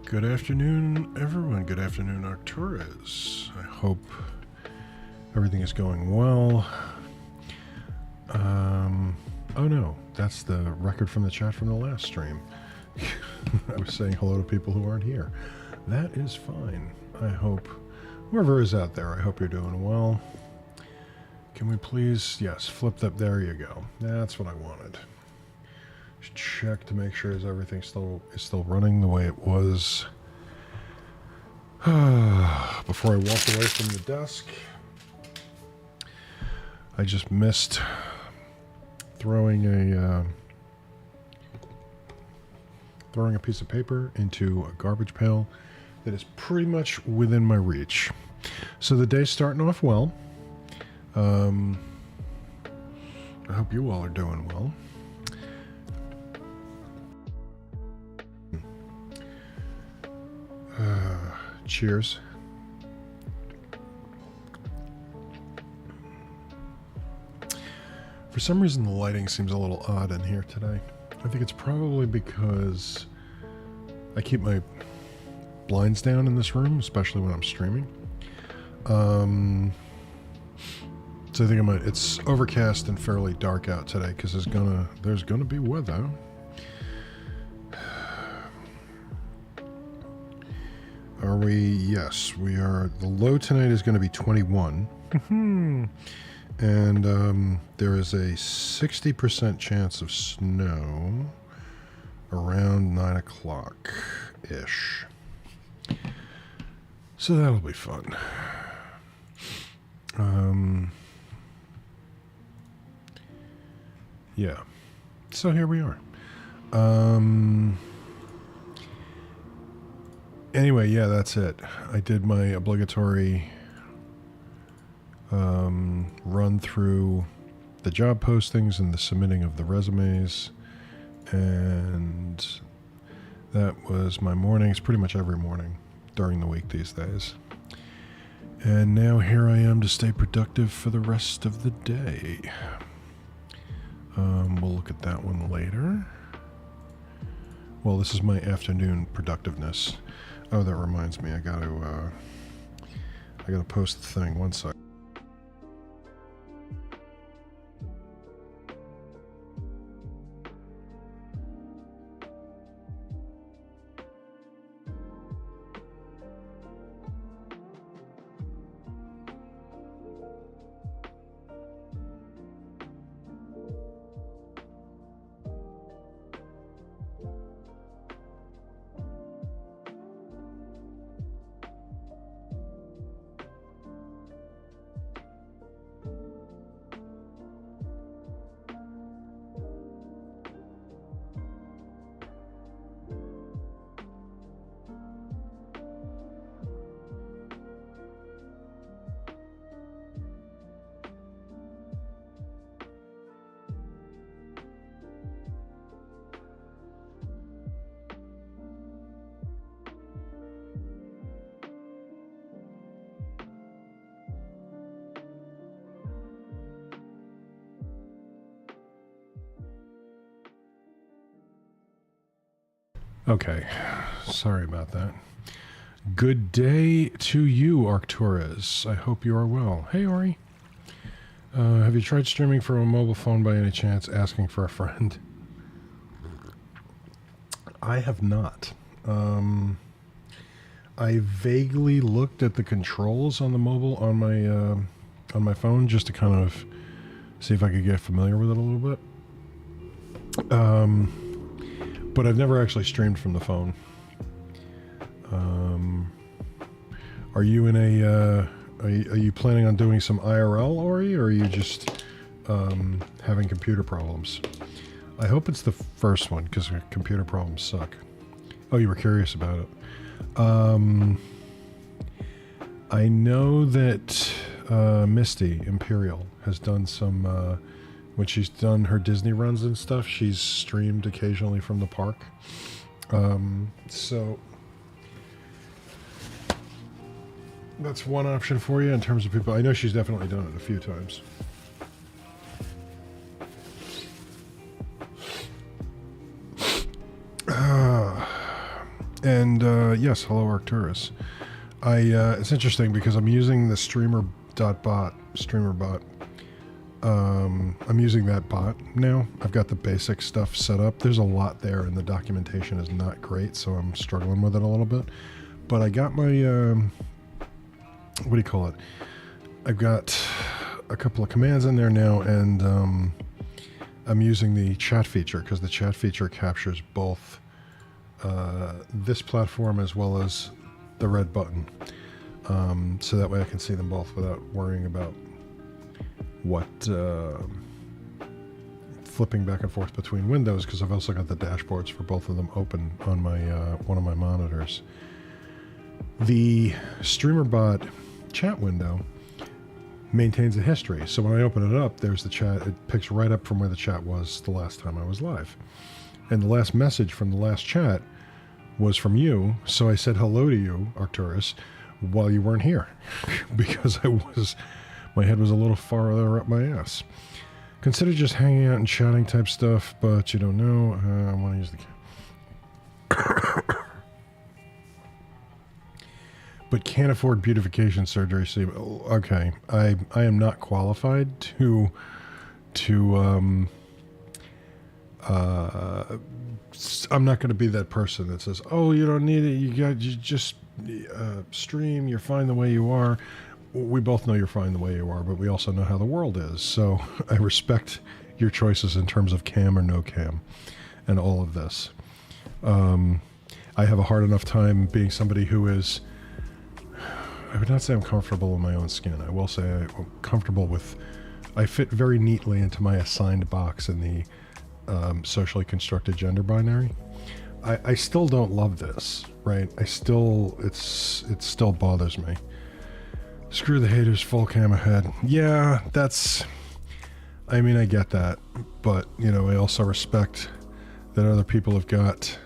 Good afternoon, everyone. Good afternoon, Arcturus. I hope everything is going well. Oh no, that's the record from the chat from the last stream. I was saying hello to people who aren't here. That is fine. I hope, whoever is out there, I hope you're doing well. Can we please, yes, flip that, there you go. That's what I wanted. Just check to make sure everything is still running the way it was before I walked away from the desk. I just missed throwing a piece of paper into a garbage pail that is pretty much within my reach. So the day's starting off well. I hope you all are doing well. Cheers. For some reason, the lighting seems a little odd in here today. I think it's probably because I keep my blinds down in this room, especially when I'm streaming. So I think it's overcast and fairly dark out today because there's gonna be weather. Are we? Yes, we are. The low tonight is going to be 21. And there is a 60% chance of snow around 9 o'clock-ish. So that'll be fun. Yeah. So here we are. Anyway, yeah, that's it. I did my obligatory run through the job postings and the submitting of the resumes, and that was my mornings pretty much every morning during the week these days. And now here I am to stay productive for the rest of the day. We'll look at that one later. Well, this is my afternoon productiveness. Oh, that reminds me, I gotta post the thing. One sec. Okay, sorry about that. Good day to you, Arcturus. I hope you are well. Hey, Ori. Have you tried streaming from a mobile phone by any chance, asking for a friend? I have not. I vaguely looked at the controls on the mobile on my phone just to kind of see if I could get familiar with it a little bit. But I've never actually streamed from the phone. Are you in a? Are you planning on doing some IRL, Ori, or are you just having computer problems? I hope it's the first one, because computer problems suck. Oh, you were curious about it. I know that Misty Imperial has done some, when she's done her Disney runs and stuff, she's streamed occasionally from the park. So that's one option for you in terms of people. I know she's definitely done it a few times. And yes, hello Arcturus. It's interesting because I'm using the streamer.bot. I'm using that bot now. I've got the basic stuff set up. There's a lot there, and the documentation is not great, so I'm struggling with it a little bit. But I got my what do you call it? I've got a couple of commands in there now, and I'm using the chat feature because the chat feature captures both this platform as well as the red button, so that way I can see them both without worrying about what flipping back and forth between windows, because I've also got the dashboards for both of them open on my one of my monitors. The StreamerBot chat window maintains a history, so when I open it up, there's the chat. It picks right up from where the chat was the last time I was live, and the last message from the last chat was from you, so I said hello to you, Arcturus, while you weren't here, because my head was a little farther up my ass. Consider just hanging out and chatting type stuff, but you don't know. I want to use the but can't afford beautification surgery. So, okay, I am not qualified to I'm not going to be that person that says, "Oh, you don't need it. You just stream. You're fine the way you are." We both know you're fine the way you are, but we also know how the world is. So I respect your choices in terms of cam or no cam, and all of this. I have a hard enough time being somebody who is. I would not say I'm comfortable in my own skin. I will say I'm comfortable with. I fit very neatly into my assigned box in the socially constructed gender binary. I still don't love this, right? It still bothers me. Screw the haters, full cam ahead. Yeah, I mean, I get that, but you know, I also respect that other people have got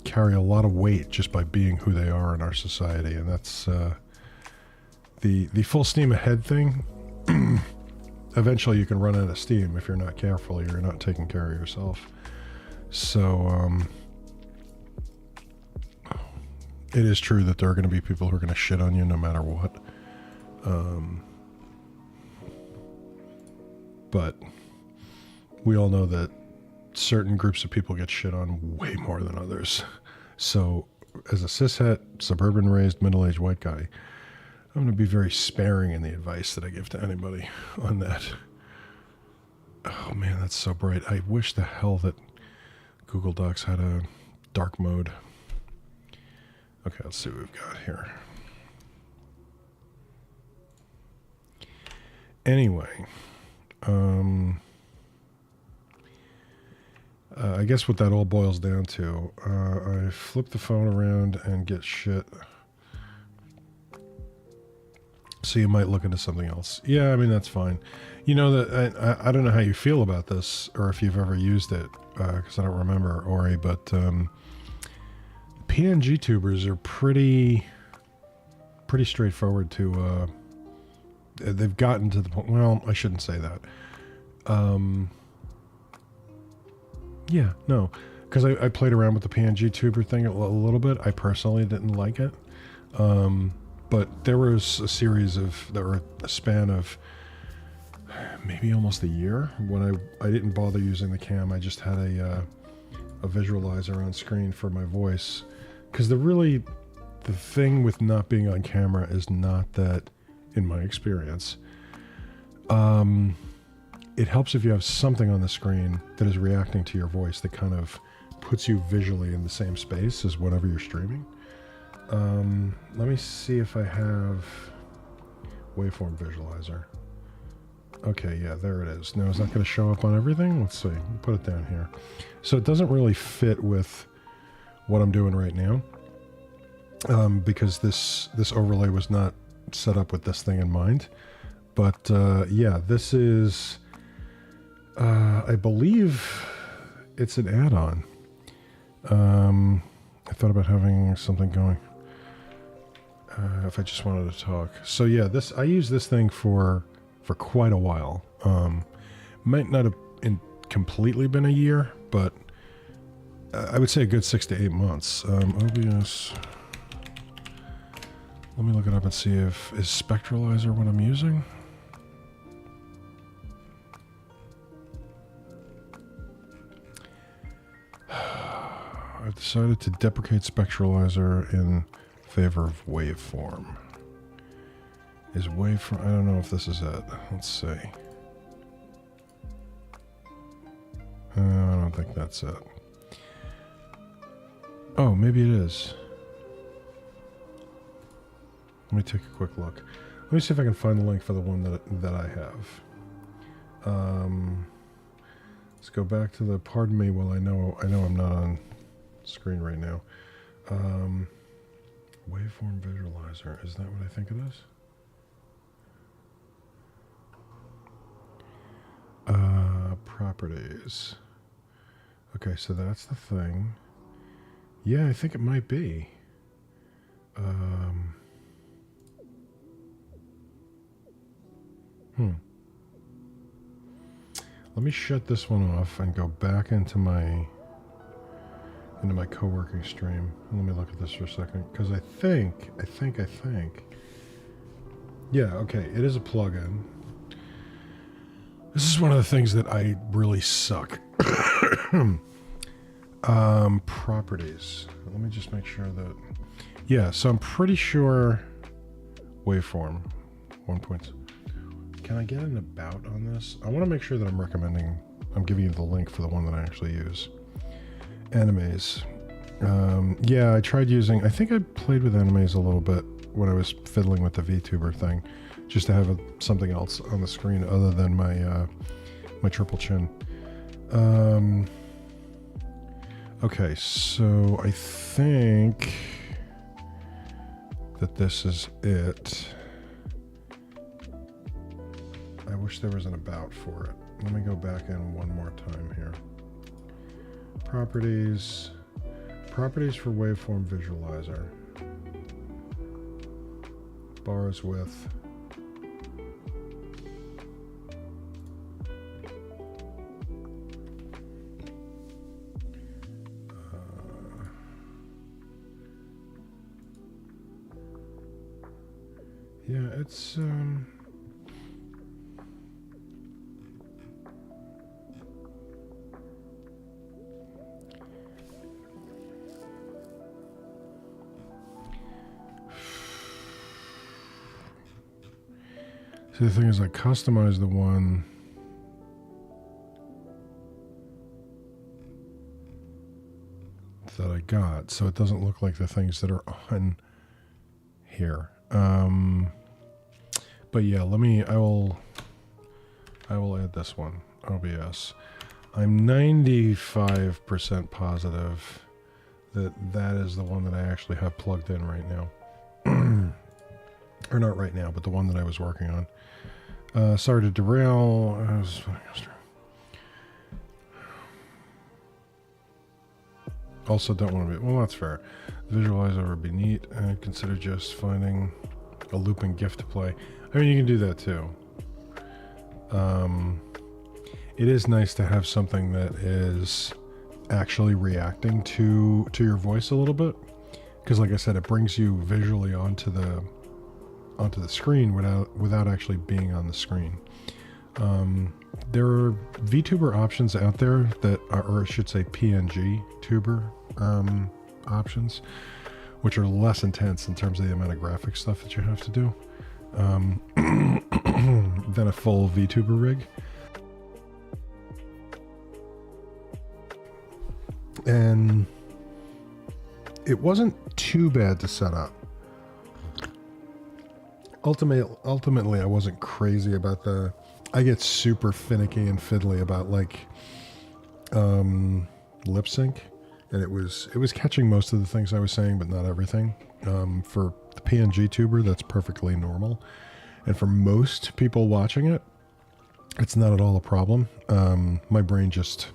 carry a lot of weight just by being who they are in our society, and that's the full steam ahead thing. Eventually you can run out of steam if you're not careful, or you're not taking care of yourself. So it is true that there are going to be people who are going to shit on you no matter what. But we all know that certain groups of people get shit on way more than others. So as a cishet, suburban raised, middle-aged white guy, I'm going to be very sparing in the advice that I give to anybody on that. Oh man, that's so bright. I wish the hell that Google Docs had a dark mode. Okay, let's see what we've got here. Anyway, I guess what that all boils down to, I flip the phone around and get shit. So you might look into something else. Yeah, I mean, that's fine. You know, that I don't know how you feel about this, or if you've ever used it, because I don't remember, Ori, but PNG tubers are pretty straightforward to, they've gotten to the point, well, I shouldn't say that. Yeah, no, because I played around with the PNG tuber thing a little bit. I personally didn't like it. But there was a span of maybe almost a year when I didn't bother using the cam. I just had a a visualizer on screen for my voice, because the thing with not being on camera is not that, in my experience, it helps if you have something on the screen that is reacting to your voice that kind of puts you visually in the same space as whatever you're streaming. Let me see if I have waveform visualizer. Okay, yeah, there it is. Now, is that going to show up on everything? Let's see. We'll put it down here. So it doesn't really fit with what I'm doing right now, because this overlay was not set up with this thing in mind. But yeah, this is, I believe it's an add-on. I thought about having something going if I just wanted to talk. So yeah, I use this thing for quite a while. Might not have completely been a year, but I would say a good 6 to 8 months. OBS. Let me look it up and see is Spectralizer what I'm using. I've decided to deprecate Spectralizer in favor of waveform. Is waveform? I don't know if this is it. Let's see. I don't think that's it. Oh, maybe it is. Let me take a quick look. Let me see if I can find the link for the one that I have. Let's go back to the. Pardon me while I know I'm not on screen right now. Waveform visualizer. Is that what I think it is? Properties. Okay, so that's the thing. Yeah, I think it might be. Let me shut this one off and go back into my co-working stream. Let me look at this for a second, because I think. Yeah, okay, it is a plugin. This is one of the things that I really suck. Properties. Let me just make sure that. Yeah, so I'm pretty sure waveform 1. Can I get an about on this? I want to make sure that I'm giving you the link for the one that I actually use. Animes. Yeah, I tried using, I think I played with animes a little bit when I was fiddling with the VTuber thing, just to have something else on the screen other than my triple chin. Okay, so I think that this is it. I wish there was an about for it. Let me go back in one more time here. Properties for waveform visualizer. Bars width. Yeah, it's see, the thing is, I customized the one that I got, so it doesn't look like the things that are on here. But yeah, I will add this one, OBS. I'm 95% positive that is the one that I actually have plugged in right now. Or not right now, but the one that I was working on. Sorry to derail. Also don't want to be, well, that's fair. Visualizer would be neat. I'd consider just finding a looping GIF to play. I mean, you can do that too. It is nice to have something that is actually reacting to your voice a little bit, because like I said, it brings you visually onto the screen without actually being on the screen. there are VTuber options out there that are, or I should say PNG tuber options, which are less intense in terms of the amount of graphic stuff that you have to do than a full VTuber rig. And it wasn't too bad to set up. Ultimately, I wasn't crazy about the... I get super finicky and fiddly about like lip sync, and it was catching most of the things I was saying, but not everything. For the PNG tuber, that's perfectly normal, and for most people watching it, it's not at all a problem. My brain just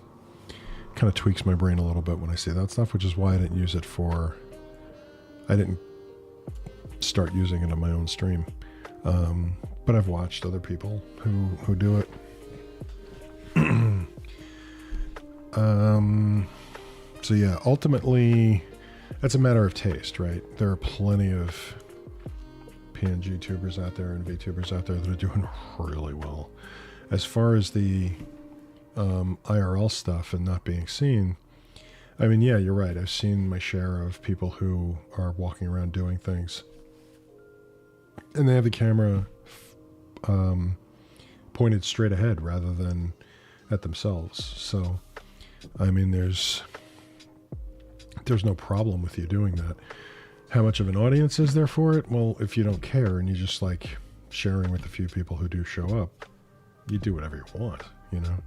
kind of tweaks my brain a little bit when I see that stuff, which is why I didn't use it for... I didn't start using it on my own stream. But I've watched other people who do it. So yeah, ultimately, that's a matter of taste, right? There are plenty of PNG tubers out there and VTubers out there that are doing really well. As far as the IRL stuff and not being seen, I mean, yeah, you're right. I've seen my share of people who are walking around doing things, and they have the camera pointed straight ahead rather than at themselves. So, I mean, there's no problem with you doing that. How much of an audience is there for it? Well, if you don't care and you just like sharing with the few people who do show up, you do whatever you want, you know?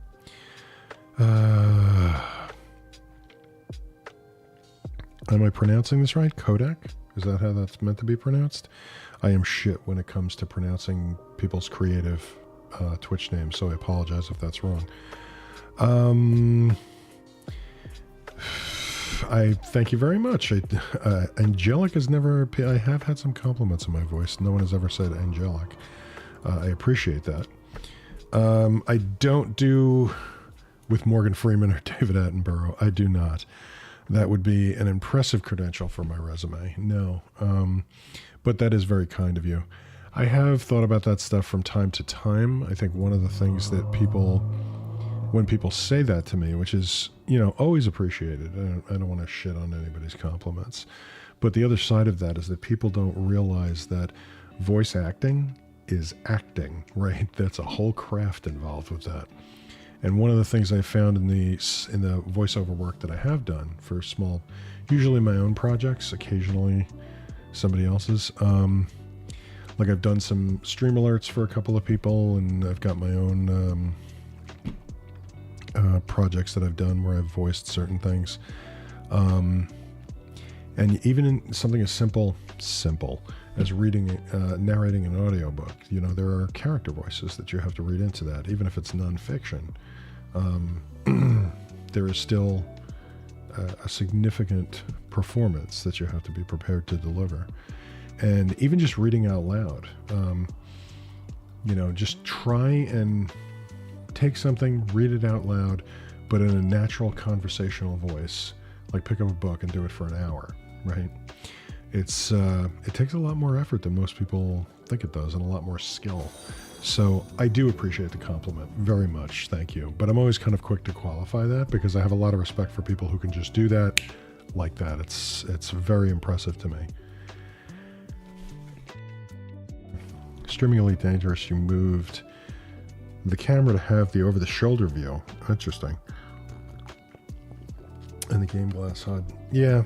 Am I pronouncing this right? Kodak? Is that how that's meant to be pronounced? I am shit when it comes to pronouncing people's creative Twitch names, so I apologize if that's wrong. I thank you very much. Angelic has never... I have had some compliments in my voice. No one has ever said angelic. I appreciate that. I don't do with Morgan Freeman or David Attenborough. I do not. That would be an impressive credential for my resume. No. But that is very kind of you. I have thought about that stuff from time to time. I think one of the things that people, when people say that to me, which is, you know, always appreciated. I don't want to shit on anybody's compliments. But the other side of that is that people don't realize that voice acting is acting, right? That's a whole craft involved with that. And one of the things I found in the voiceover work that I have done for small, usually my own projects, occasionally somebody else's, like I've done some stream alerts for a couple of people, and I've got my own projects that I've done where I've voiced certain things. And even in something as simple as narrating an audiobook, you know, there are character voices that you have to read into that, even if it's nonfiction. There is still a significant performance that you have to be prepared to deliver. And even just reading out loud, you know, just try and take something, read it out loud, but in a natural conversational voice. Like pick up a book and do it for an hour, right? It takes a lot more effort than most people think it does, and a lot more skill. So I do appreciate the compliment very much. Thank you. But I'm always kind of quick to qualify that because I have a lot of respect for people who can just do that like that. It's very impressive to me. Streaming Elite Dangerous, you moved the camera to have the over-the-shoulder view. Interesting. And the Game Glass HUD. Yeah.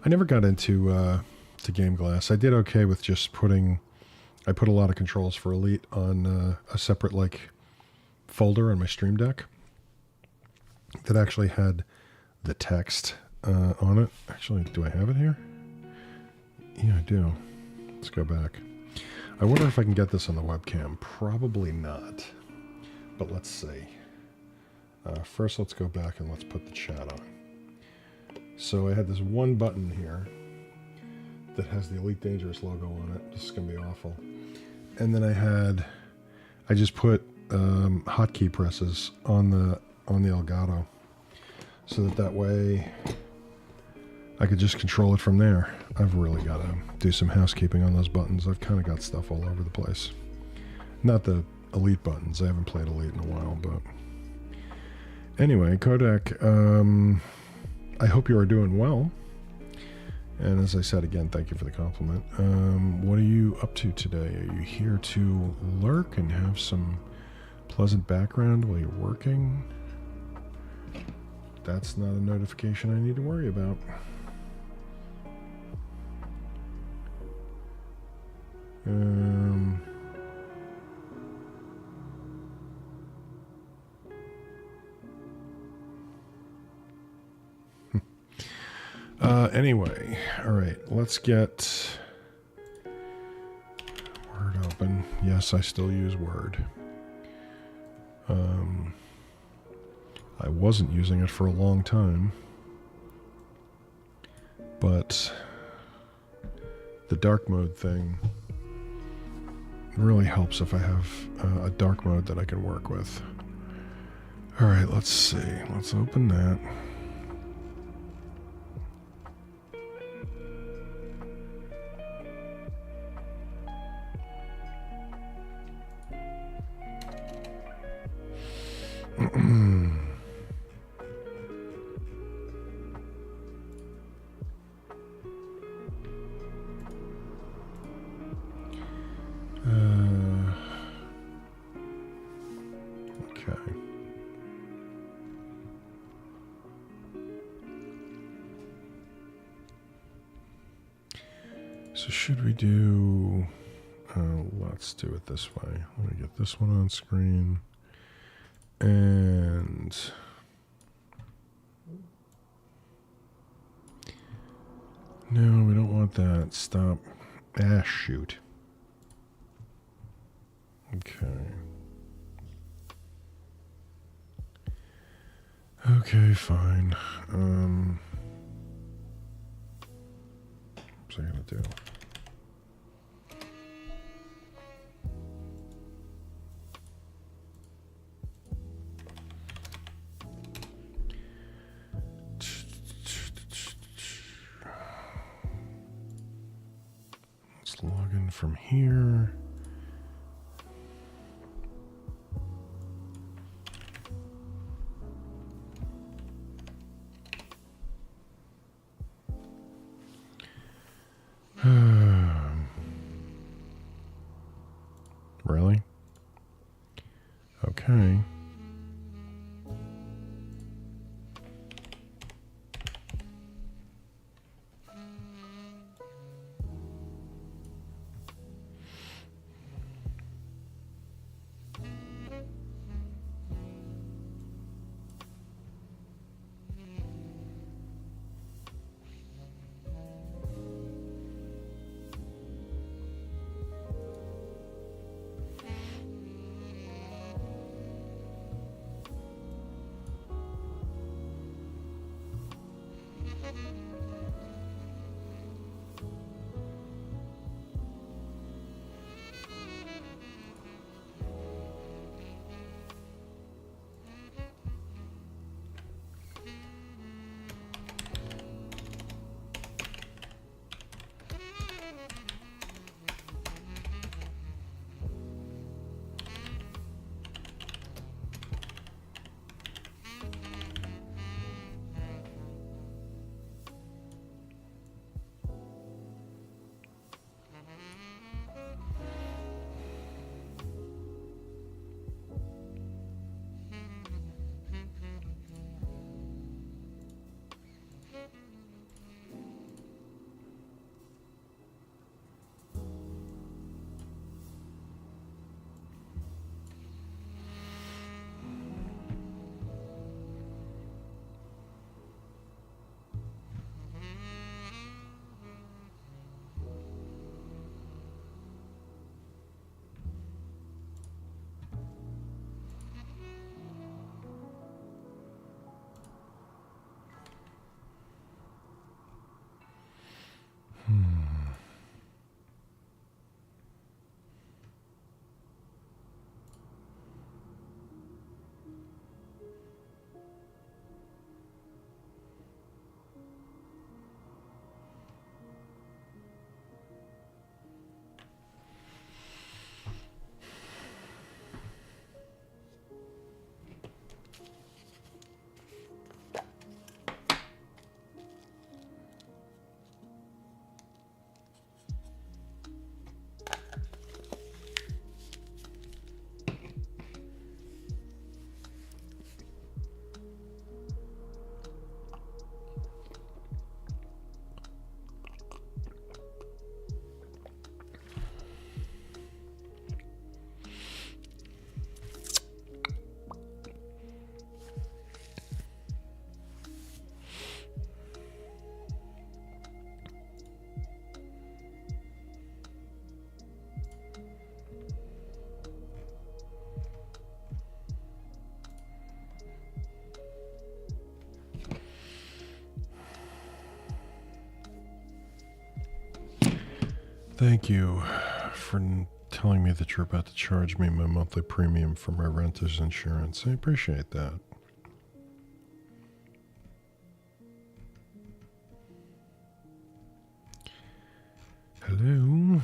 I never got into to Game Glass. I did okay with just I put a lot of controls for Elite on a separate like folder on my Stream Deck that actually had the text on it. Actually, do I have it here? Yeah, I do. Let's go back. I wonder if I can get this on the webcam. Probably not. But let's see. First, let's go back and let's put the chat on. So I had this one button here that has the Elite Dangerous logo on it. This is going to be awful. And then I just put hotkey presses on the Elgato so that way I could just control it from there. I've really got to do some housekeeping on those buttons. I've kind of got stuff all over the place. Not the Elite buttons. I haven't played Elite in a while, but anyway, Kodak, I hope you are doing well. And as I said again, thank you for the compliment. What are you up to today? Are you here to lurk and have some pleasant background while you're working? That's not a notification I need to worry about. Anyway, all right, let's get Word open. Yes, I still use Word. I wasn't using it for a long time, but the dark mode thing really helps if I have a dark mode that I can work with. All right, let's see. Let's open that. Okay. So should we do... let's do it this way. Let me get this one on screen. And... no, we don't want that. Stop. Ah, shoot. Okay. Okay, fine. What's I gonna do? Let's log in from here. Really? Okay. Thank you for telling me that you're about to charge me my monthly premium for my renter's insurance. I appreciate that. Hello?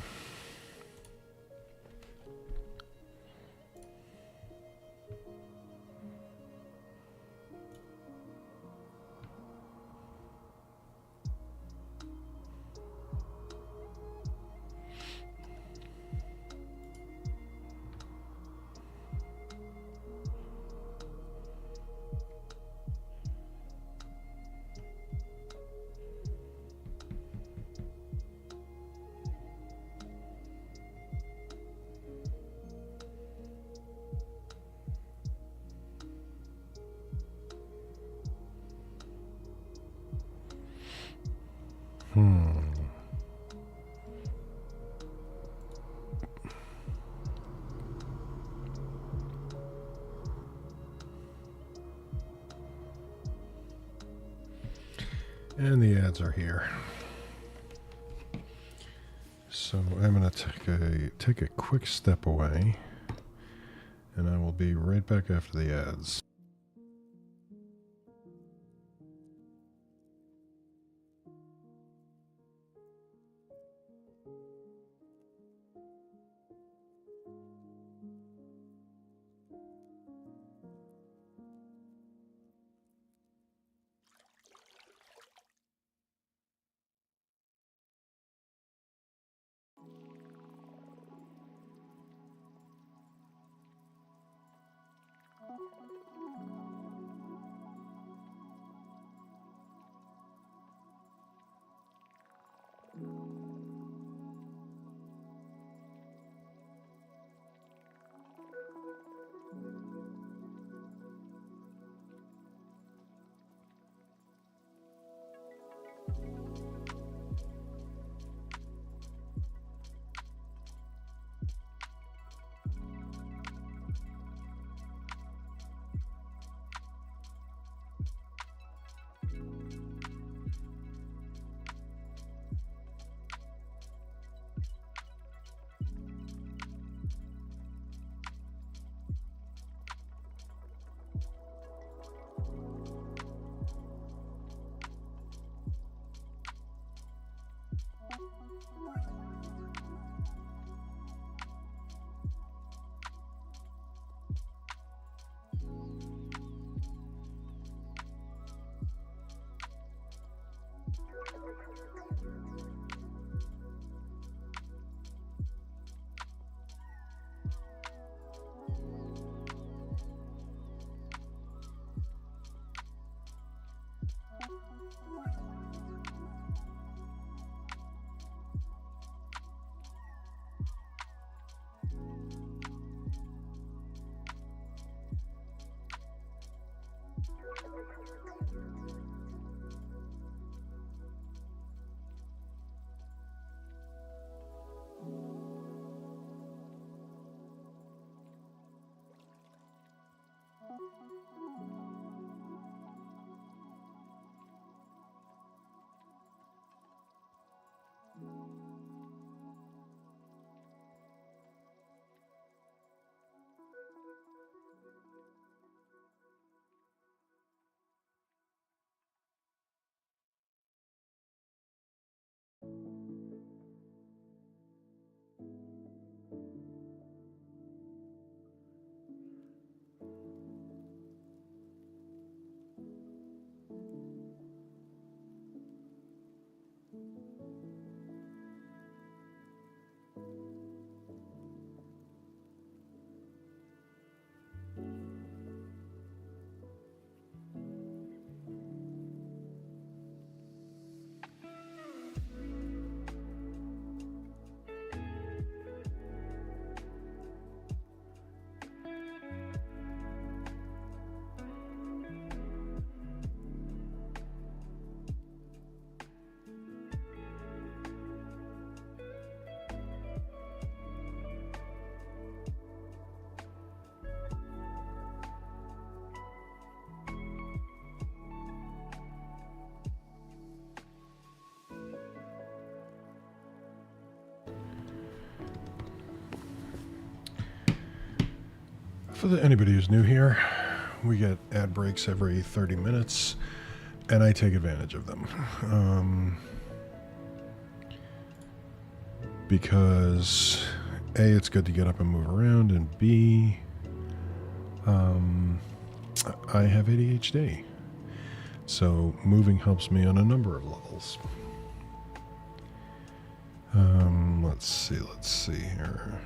And the ads are here. So I'm going to take a quick step away, and I will be right back after the ads. Anybody who's new here, we get ad breaks every 30 minutes, and I take advantage of them. Because A, it's good to get up and move around, and B, I have ADHD. So moving helps me on a number of levels. Let's see here.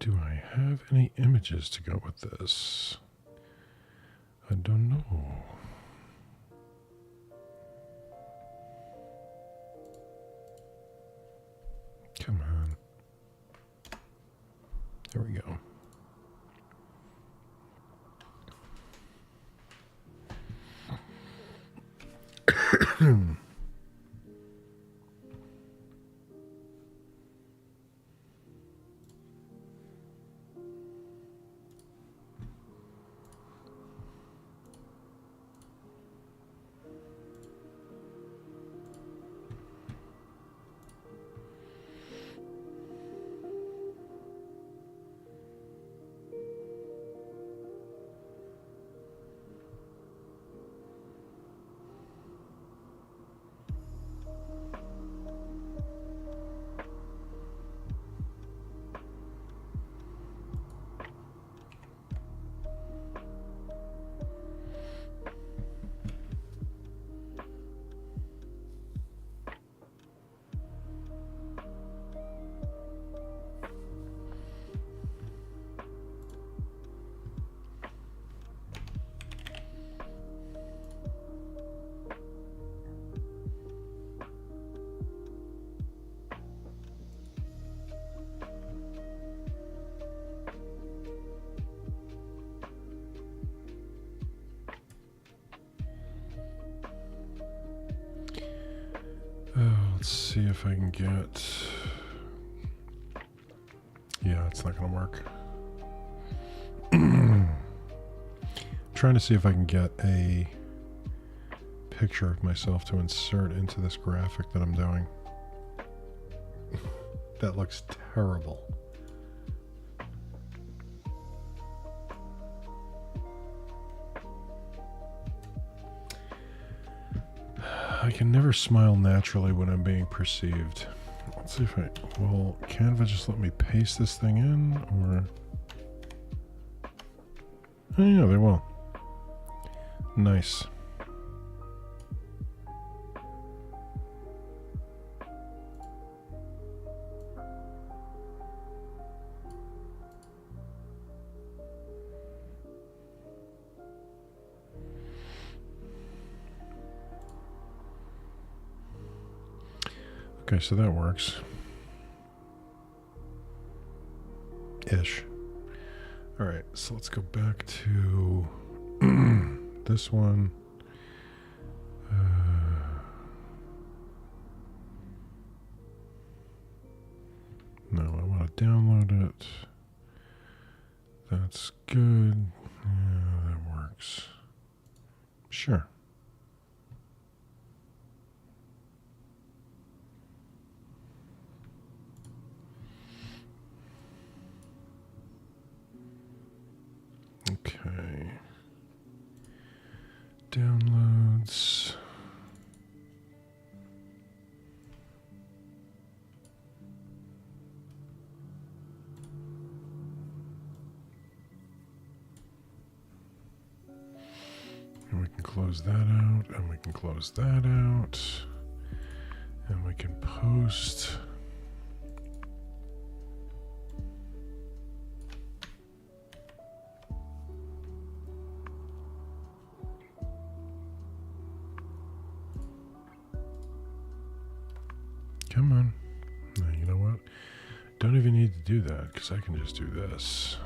Do I have any images to go with this? I don't know. Come on. There we go. Let's see if I can get... Yeah, it's not going to work. Trying to see if I can get a picture of myself to insert into this graphic that I'm doing. That looks terrible. I can never smile naturally when I'm being perceived. Let's see if I... Will Canva just let me paste this thing in, or... Oh, yeah, they will. Nice. Okay, so that works. Ish. All right, so let's go back to this one. No, I want to download it. That's good. Yeah, that works. Sure. Okay. Downloads. And we can close that out, and we can close that out, and we can post. Come on. No, you know what? Don't even need to do that, because I can just do this.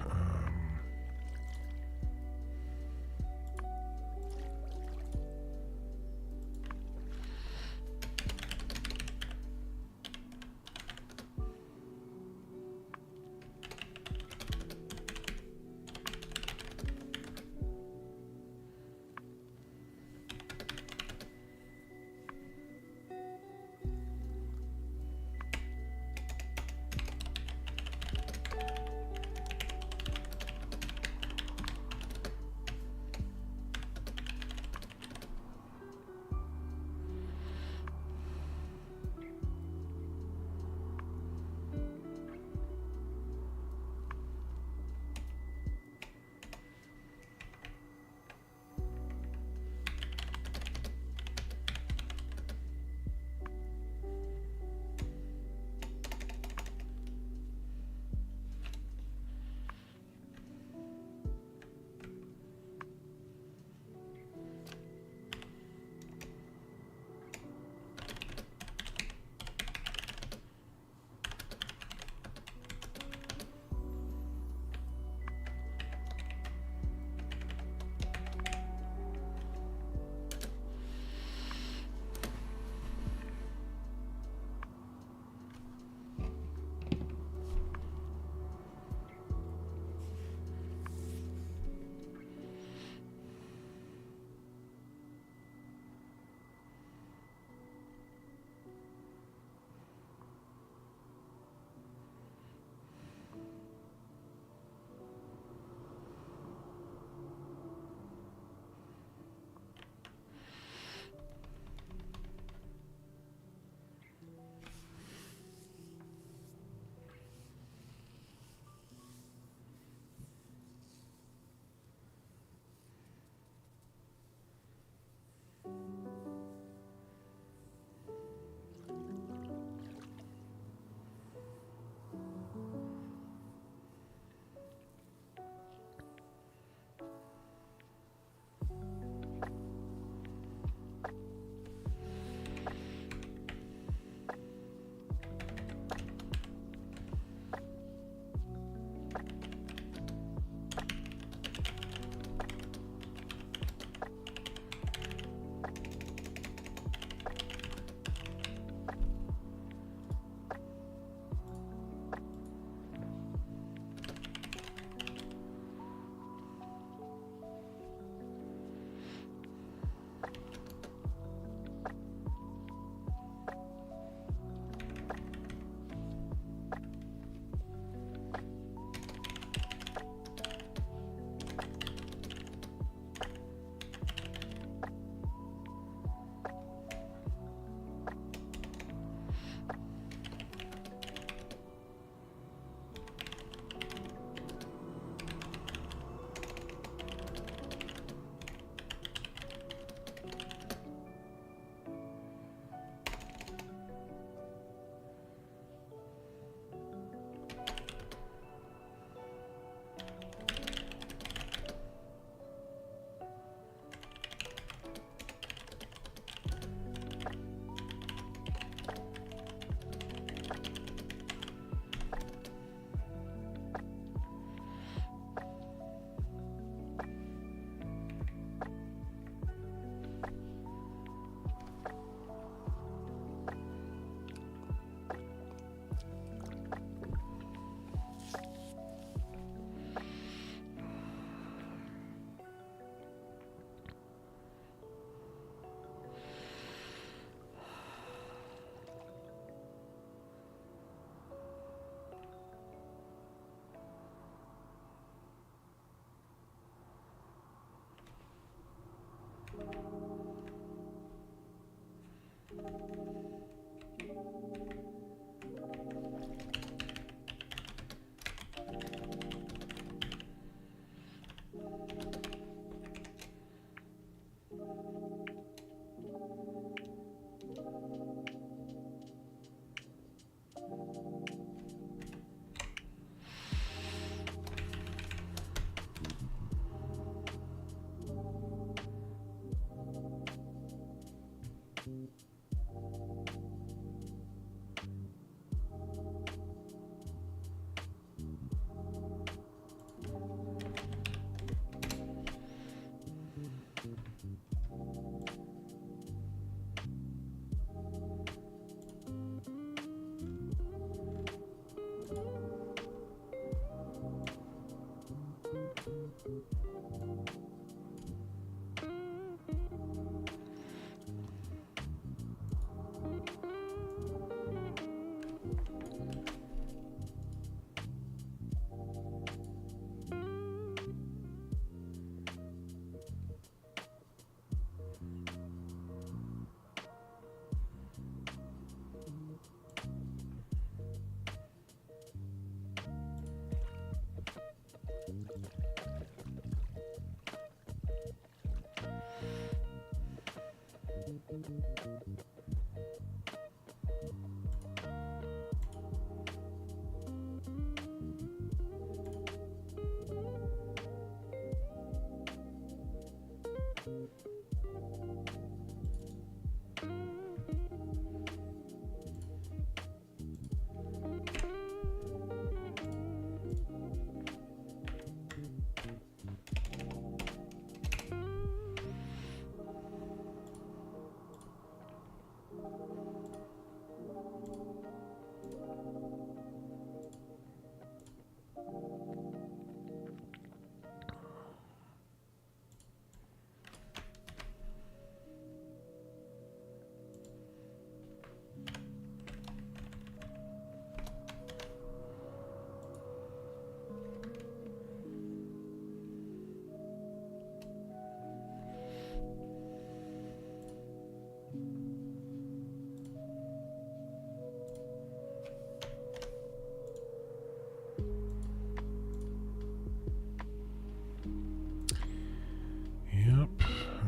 Yep.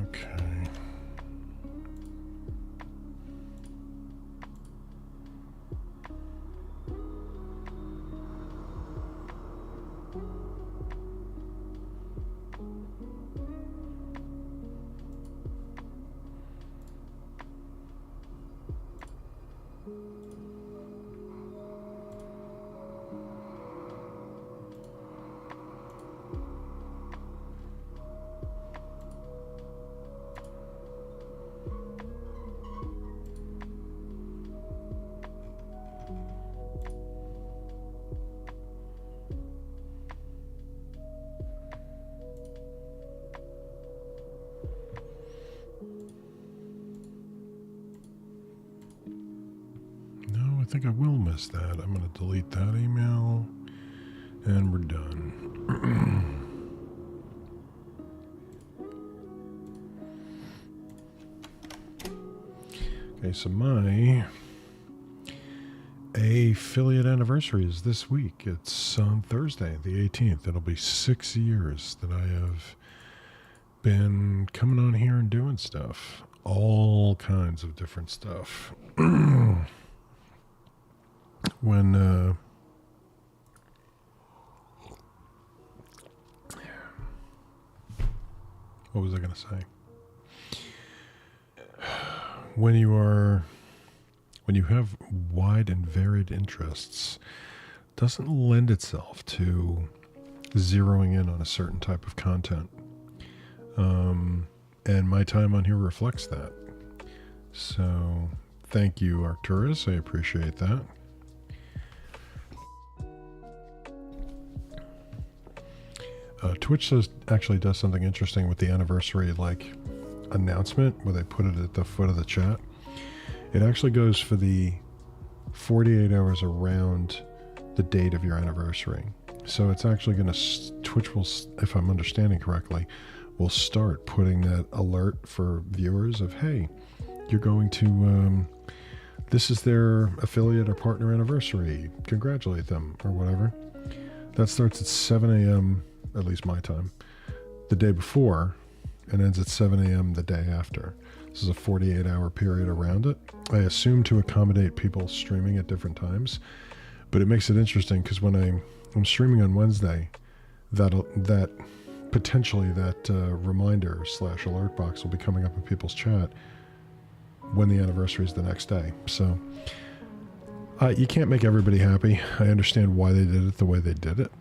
Okay. No, I think I will miss that. I'm going to delete that email, and we're done. Okay, so my affiliate anniversary is this week. It's on Thursday, the 18th. It'll be 6 years that I have been coming on here and doing stuff. All kinds of different stuff. When, what was I going to say? When you have wide and varied interests, doesn't lend itself to zeroing in on a certain type of content. And my time on here reflects that. So thank you, Arcturus. I appreciate that. Twitch actually does something interesting with the anniversary announcement where they put it at the foot of the chat. It actually goes for the 48 hours around the date of your anniversary. So it's actually going to, Twitch will, if I'm understanding correctly, will start putting that alert for viewers of, hey, you're going to, this is their affiliate or partner anniversary. Congratulate them or whatever. That starts at 7 a.m., at least my time, the day before, and ends at 7 a.m. the day after. This is a 48-hour period around it. I assume to accommodate people streaming at different times, but it makes it interesting because when I'm streaming on Wednesday, that potentially that reminder / alert box will be coming up in people's chat when the anniversary is the next day. So you can't make everybody happy. I understand why they did it the way they did it.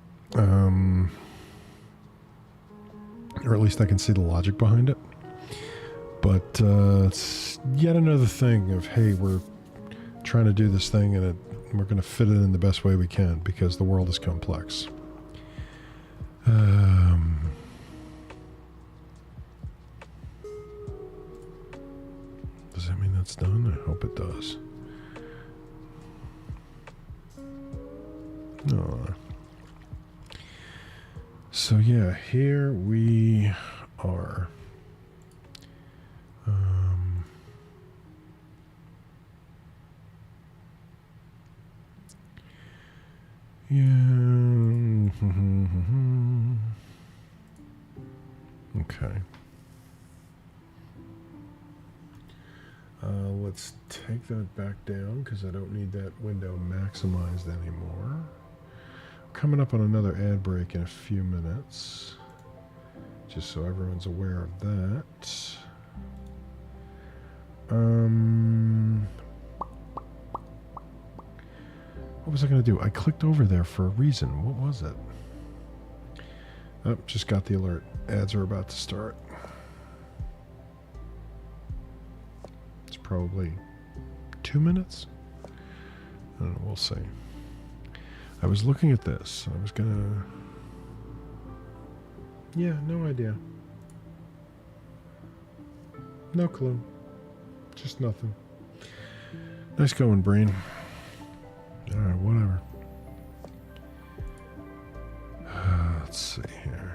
Or at least I can see the logic behind it. But it's yet another thing of, hey, we're trying to do this thing and we're going to fit it in the best way we can because the world is complex. Does that mean that's done? I hope it does. No. So yeah, here we are. Yeah. Okay. Let's take that back down because I don't need that window maximized anymore. Coming up on another ad break in a few minutes, just so everyone's aware of that. What was I going to do? I clicked over there for a reason. What was it? Oh, just got the alert. Ads are about to start. It's probably 2 minutes. I don't know. We'll see. I was looking at this. I was going to... Yeah, no idea. No clue. Just nothing. Nice going, brain. Alright, whatever. Let's see here.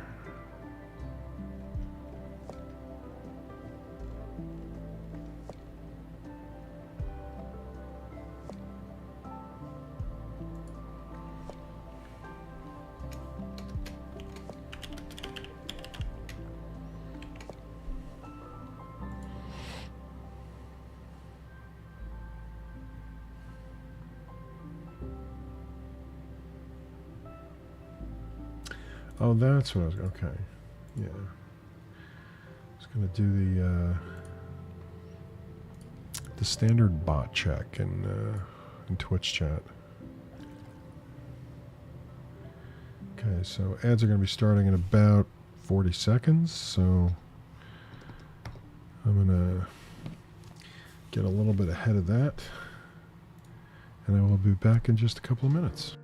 Oh, that's what I was... Okay. Yeah. I was going to do the standard bot check in Twitch chat. Okay, so ads are going to be starting in about 40 seconds, so I'm going to get a little bit ahead of that, and I will be back in just a couple of minutes.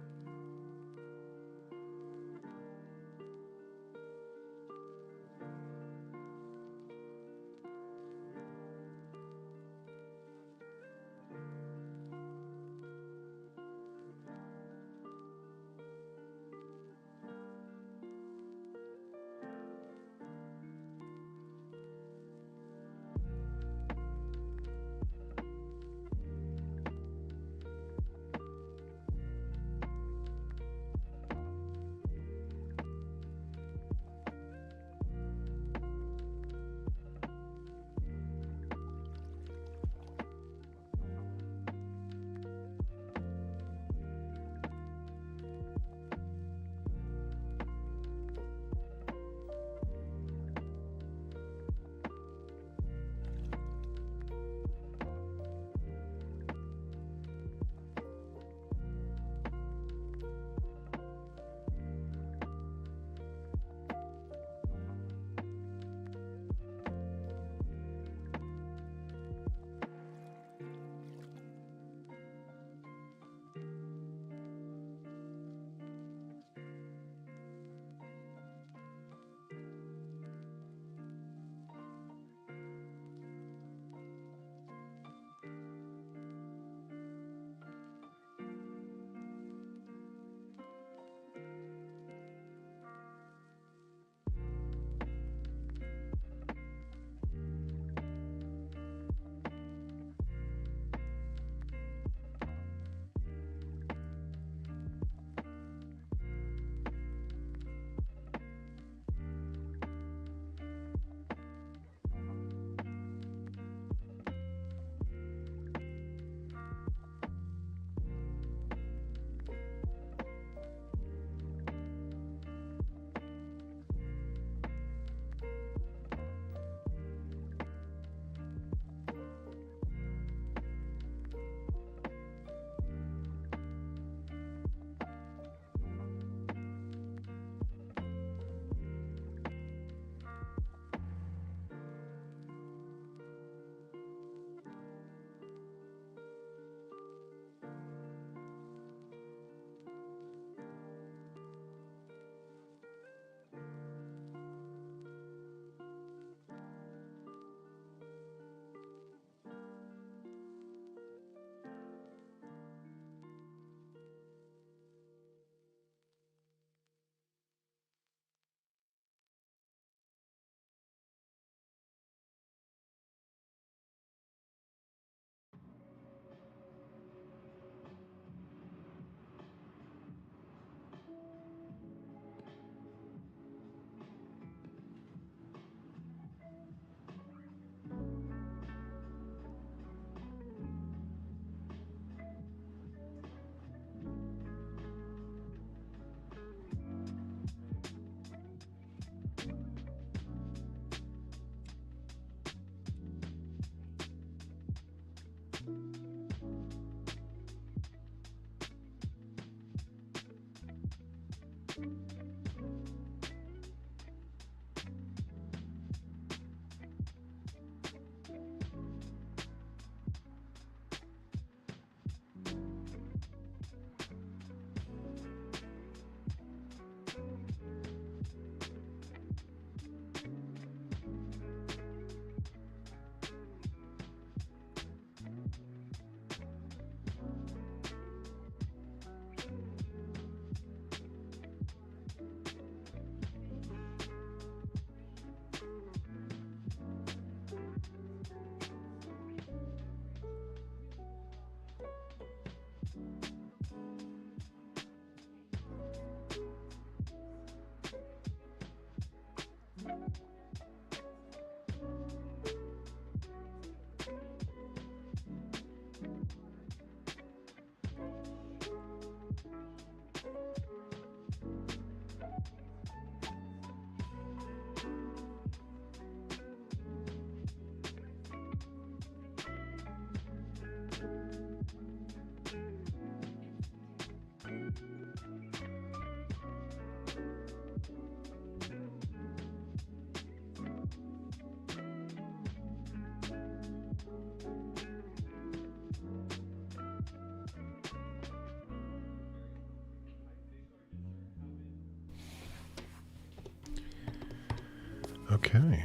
Okay.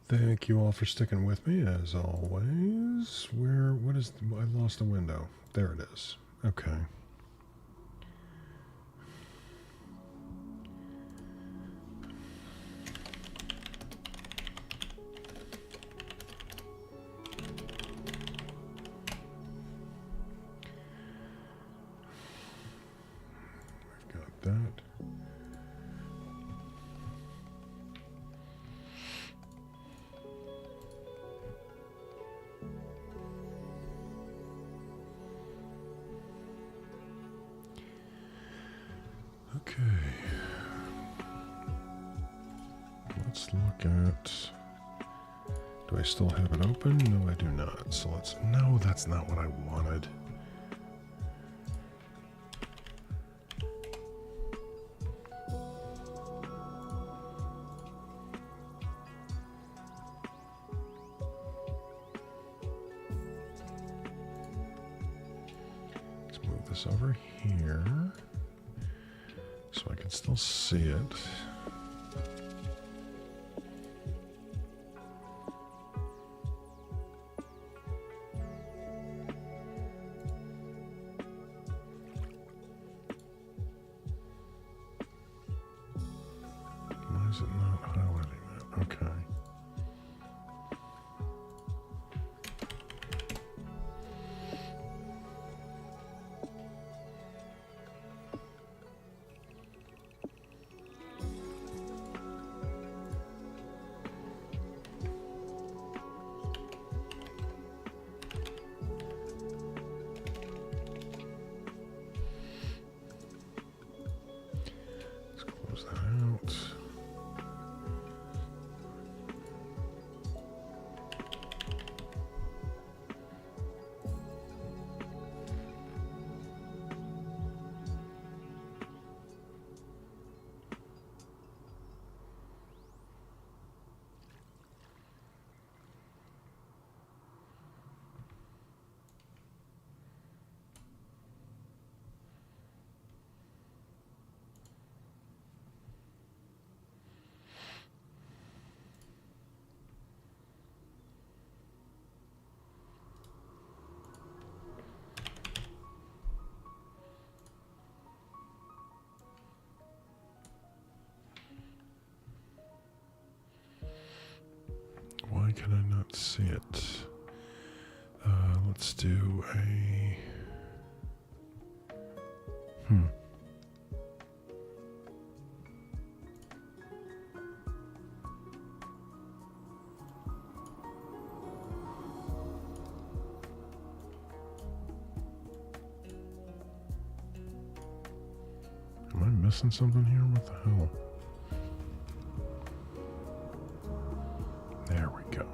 Thank you all for sticking with me as always. What is, I lost a window. There it is. Okay. We've got that. Okay. Let's look at... Do I still have it open? No, I do not. So let's... No, that's not what I wanted. Let's move this over here so I can still see it. Why is it not highlighting that? Okay. Let's close that out. Why can I not see it? Let's do a... Am I missing something here? What the hell? There we go.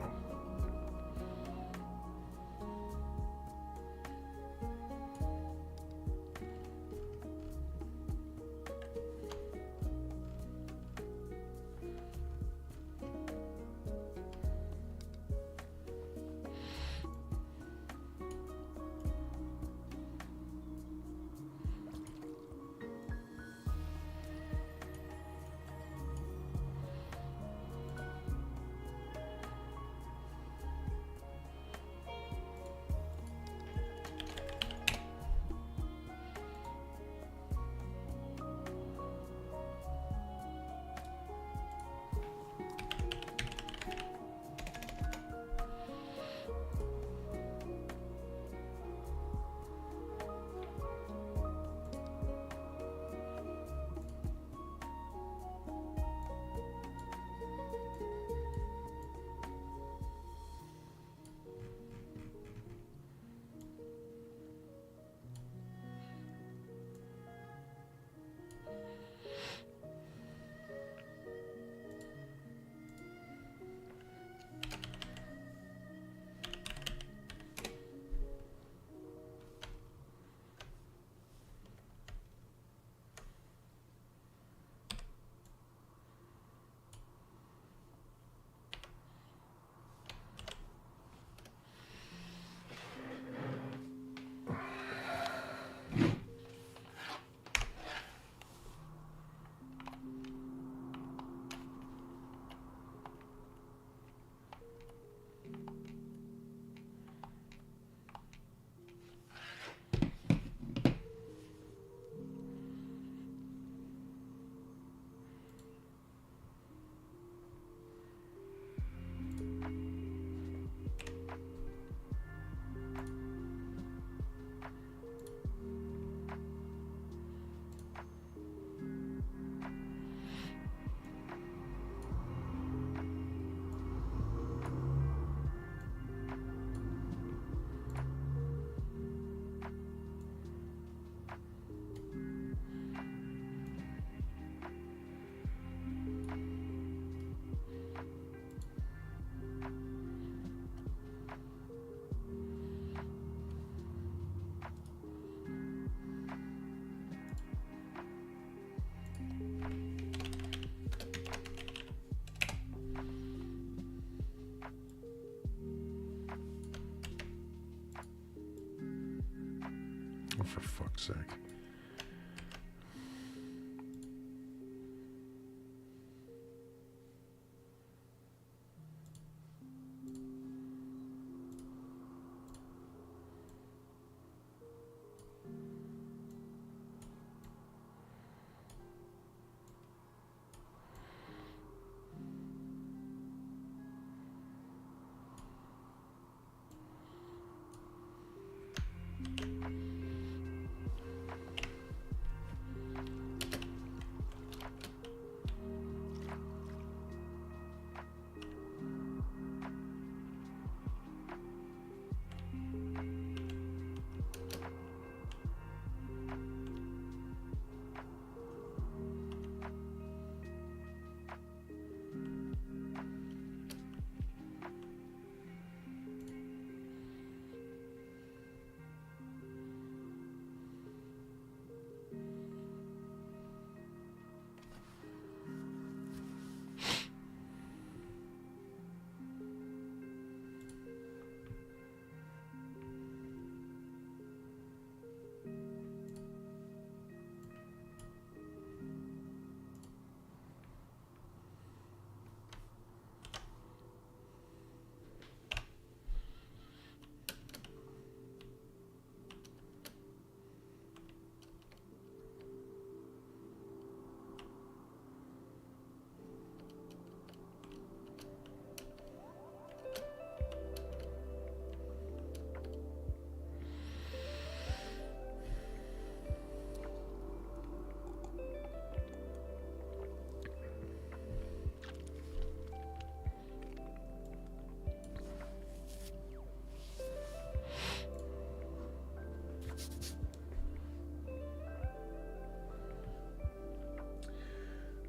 for fuck's sake.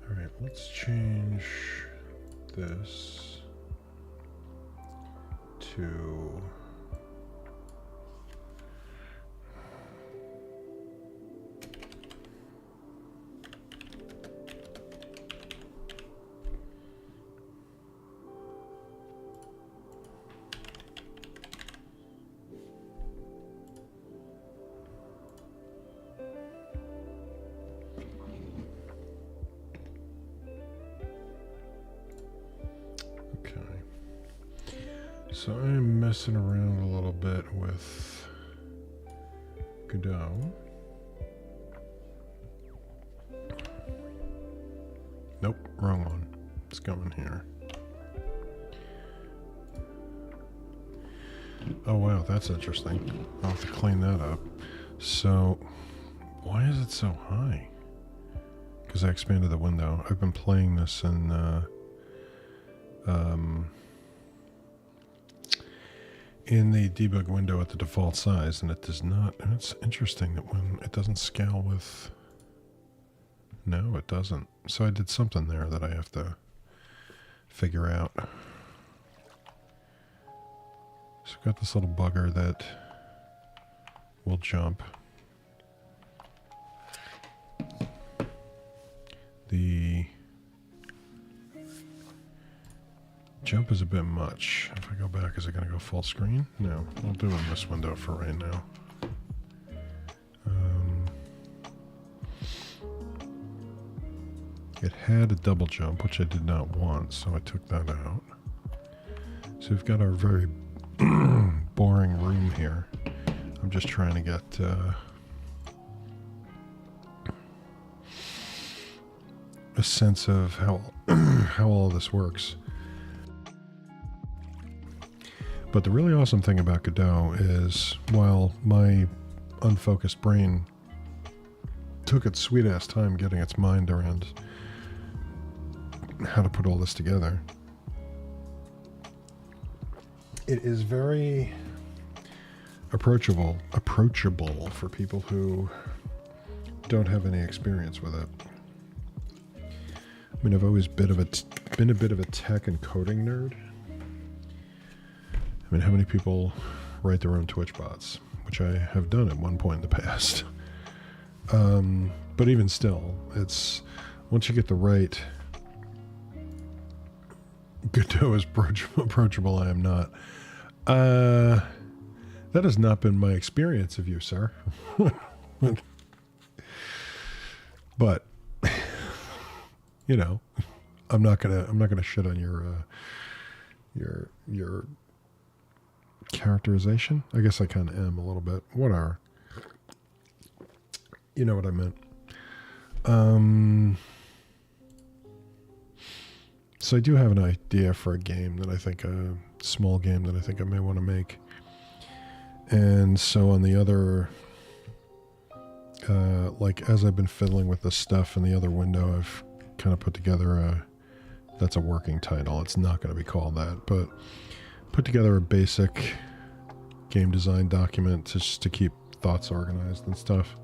All right, let's change this to so I'm messing around a little bit with Godot. Nope, wrong one. It's going here. Oh wow, that's interesting. I'll have to clean that up. So, why is it so high? Because I expanded the window. I've been playing this in the debug window at the default size, and it does not. And it's interesting that when it doesn't scale with. No, it doesn't. So I did something there that I have to figure out. So I've got this little bugger that will jump. The jump is a bit much. If I go back, is it going to go full screen? No, I'll do it in this window for right now. It had a double jump, which I did not want, so I took that out. So we've got our very boring room here. I'm just trying to get a sense of how all this works. But the really awesome thing about Godot is, while my unfocused brain took its sweet ass time getting its mind around how to put all this together, it is very approachable for people who don't have any experience with it. I mean, I've always been a bit of a tech and coding nerd. I mean, how many people write their own Twitch bots? Which I have done at one point in the past. But even still, it's once you get the right Godot is approachable. I am not. That has not been my experience of you, sir. But you know, I'm not gonna shit on your characterization. I guess I kind of am a little bit. Whatever. You know what I meant. So I do have an idea for a game that I think, a small game that I think I may want to make. And so on the other, like as I've been fiddling with this stuff in the other window, I've kind of put together that's a working title. It's not going to be called that, but put together a basic game design document just to keep thoughts organized and stuff.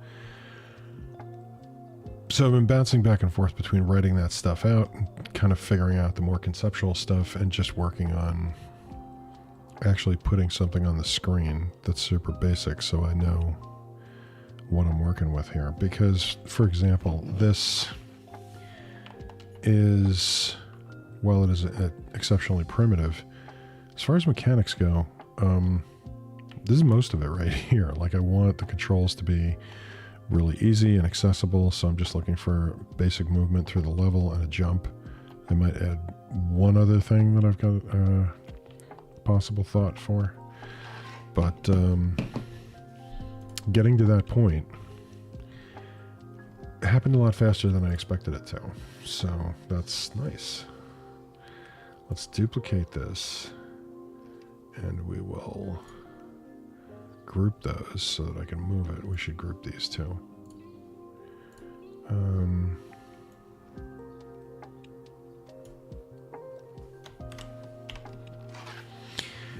So I've been bouncing back and forth between writing that stuff out and kind of figuring out the more conceptual stuff and just working on actually putting something on the screen that's super basic so I know what I'm working with here. Because, for example, this is, while it is exceptionally primitive, as far as mechanics go, this is most of it right here. Like, I want the controls to be really easy and accessible, so I'm just looking for basic movement through the level and a jump. I might add one other thing that I've got a possible thought for. But getting to that point happened a lot faster than I expected it to. So that's nice. Let's duplicate this and we will group those so that I can move it. We should group these two.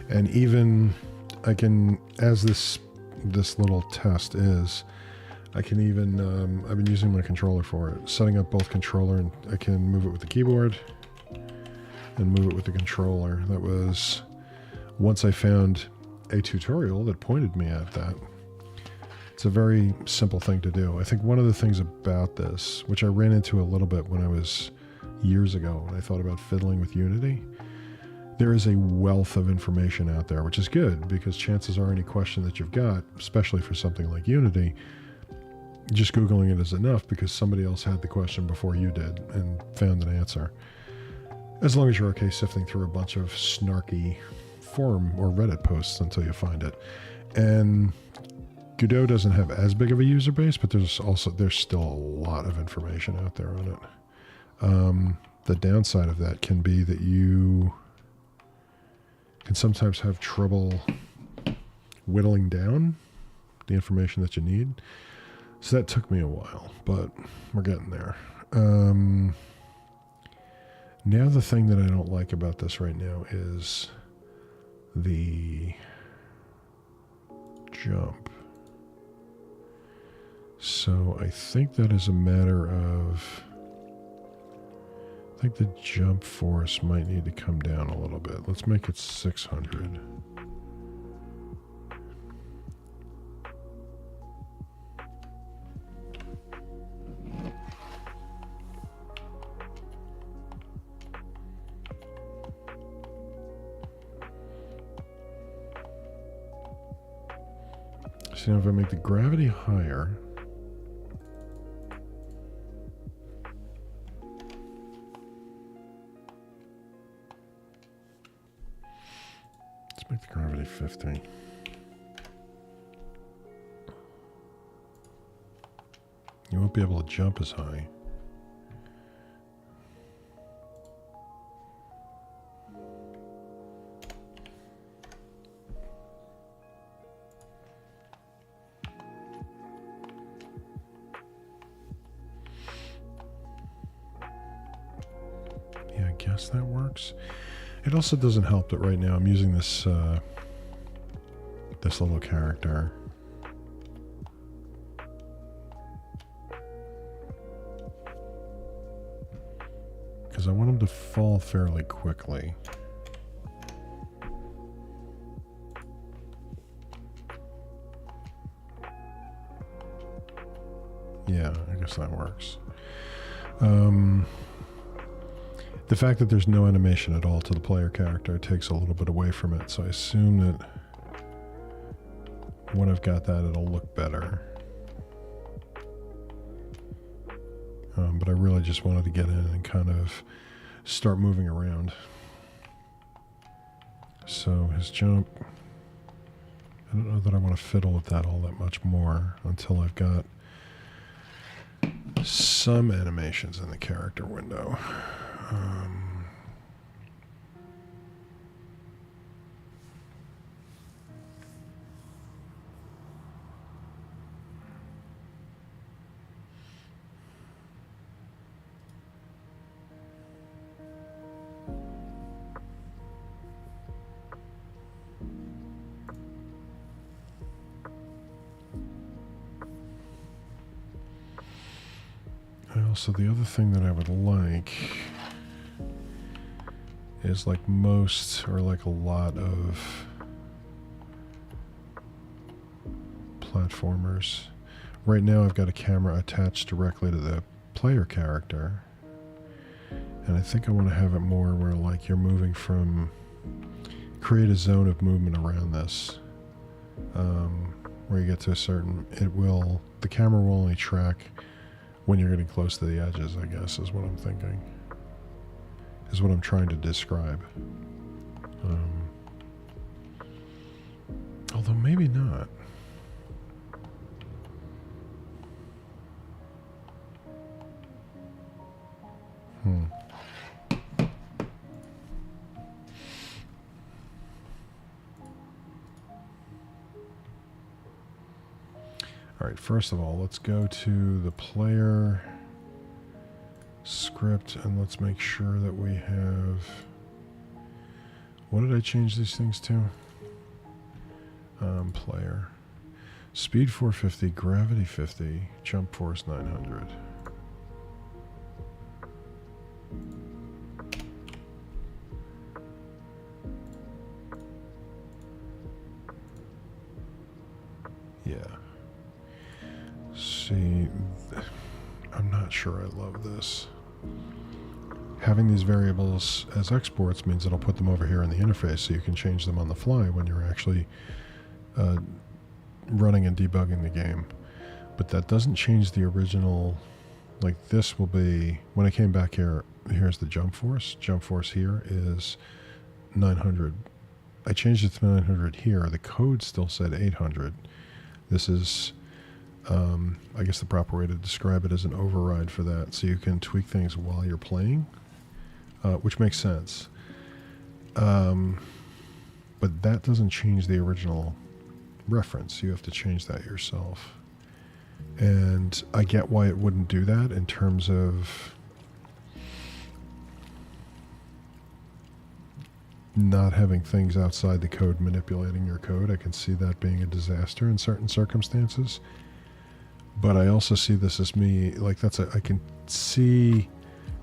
And even I can, as this little test is, I can even, I've been using my controller for it, setting up both controller, and I can move it with the keyboard and move it with the controller. That was, once I found a tutorial that pointed me at that. It's a very simple thing to do. I think one of the things about this, which I ran into a little bit when I was years ago when I thought about fiddling with Unity, there is a wealth of information out there, which is good because chances are any question that you've got, especially for something like Unity, just Googling it is enough because somebody else had the question before you did and found an answer. As long as you're okay sifting through a bunch of snarky forum or Reddit posts until you find it. And Godot doesn't have as big of a user base, but there's still a lot of information out there on it. The downside of that can be that you can sometimes have trouble whittling down the information that you need. So that took me a while, but we're getting there. Now the thing that I don't like about this right now is the jump. So I think that is a matter of, I think the jump force might need to come down a little bit. Let's make it 600. So now if I make the gravity higher, let's make the gravity 50. You won't be able to jump as high. That works. It also doesn't help that right now I'm using this this little character. Because I want him to fall fairly quickly. Yeah, I guess that works. The fact that there's no animation at all to the player character takes a little bit away from it, so I assume that when I've got that, it'll look better. But I really just wanted to get in and kind of start moving around. So his jump, I don't know that I want to fiddle with that all that much more until I've got some animations in the character window. Also, the other thing that I would like is like most or like a lot of platformers. Right now I've got a camera attached directly to the player character, and I think I want to have it more where like you're moving from, create a zone of movement around this, where you get to a certain, the camera will only track when you're getting close to the edges, I guess, is what I'm thinking. Is what I'm trying to describe. Although maybe not. Alright, first of all, let's go to the player script and let's make sure that we have... What did I change these things to? Player. Speed 450, gravity 50, jump force 900. Yeah. See, I'm not sure I love this. Having these variables as exports means it'll put them over here in the interface so you can change them on the fly when you're actually running and debugging the game. But that doesn't change the original. Like, this will be, when I came back here, here's the jump force. Jump force here is 900. I changed it to 900 here. The code still said 800. This is, I guess the proper way to describe it is an override for that. So you can tweak things while you're playing, which makes sense. But that doesn't change the original reference. You have to change that yourself. And I get why it wouldn't do that in terms of not having things outside the code manipulating your code. I can see that being a disaster in certain circumstances. But I also see this as me, like I can see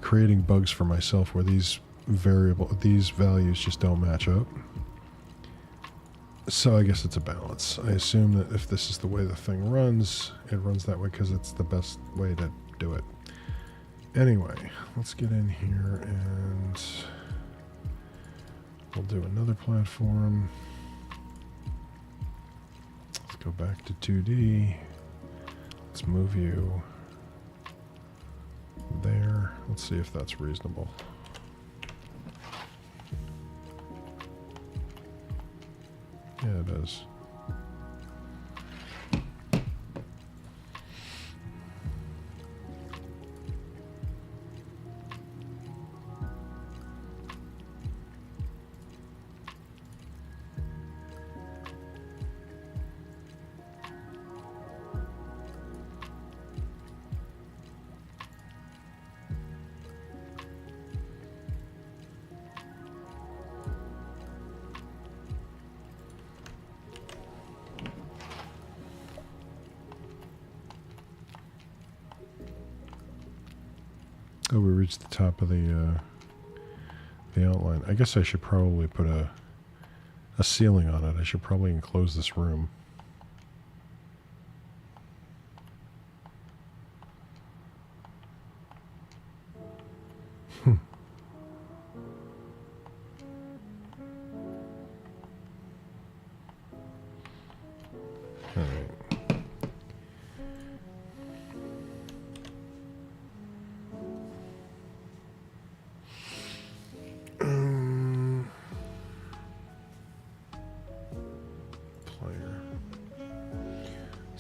creating bugs for myself where these values just don't match up. So I guess it's a balance. I assume that if this is the way the thing runs, it runs that way because it's the best way to do it. Anyway, let's get in here and we'll do another platform. Let's go back to 2D. Let's move you there. Let's see if that's reasonable. Yeah, it is. Oh, we reached the top of the outline. I guess I should probably put a ceiling on it. I should probably enclose this room.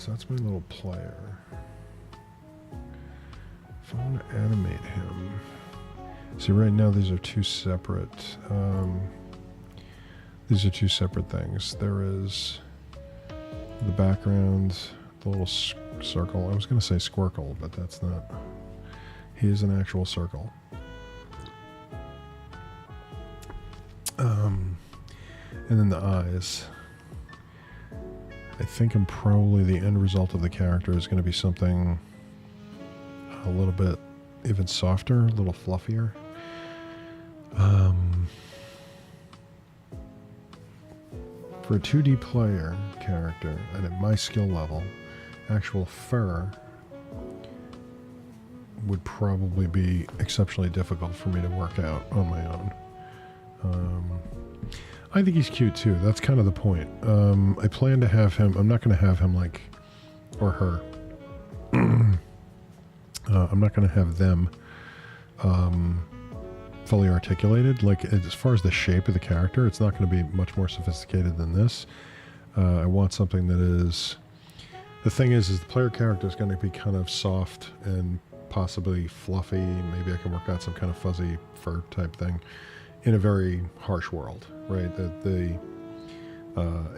so that's my little player. If I want to animate him, see right now these are two separate. These are two separate things. There is the background, the little circle. I was going to say squircle, but that's not. He is an actual circle. And then the eyes. I think probably the end result of the character is going to be something a little bit even softer, a little fluffier. For a 2D player character, and at my skill level, actual fur would probably be exceptionally difficult for me to work out on my own. I think he's cute too. That's kind of the point. I plan to have him. I'm not going to have him like, or her. I'm not going to have them fully articulated. Like as far as the shape of the character, it's not going to be much more sophisticated than this. I want something that is. The thing is the player character is going to be kind of soft and possibly fluffy. Maybe I can work out some kind of fuzzy fur type thing in a very harsh world, right? The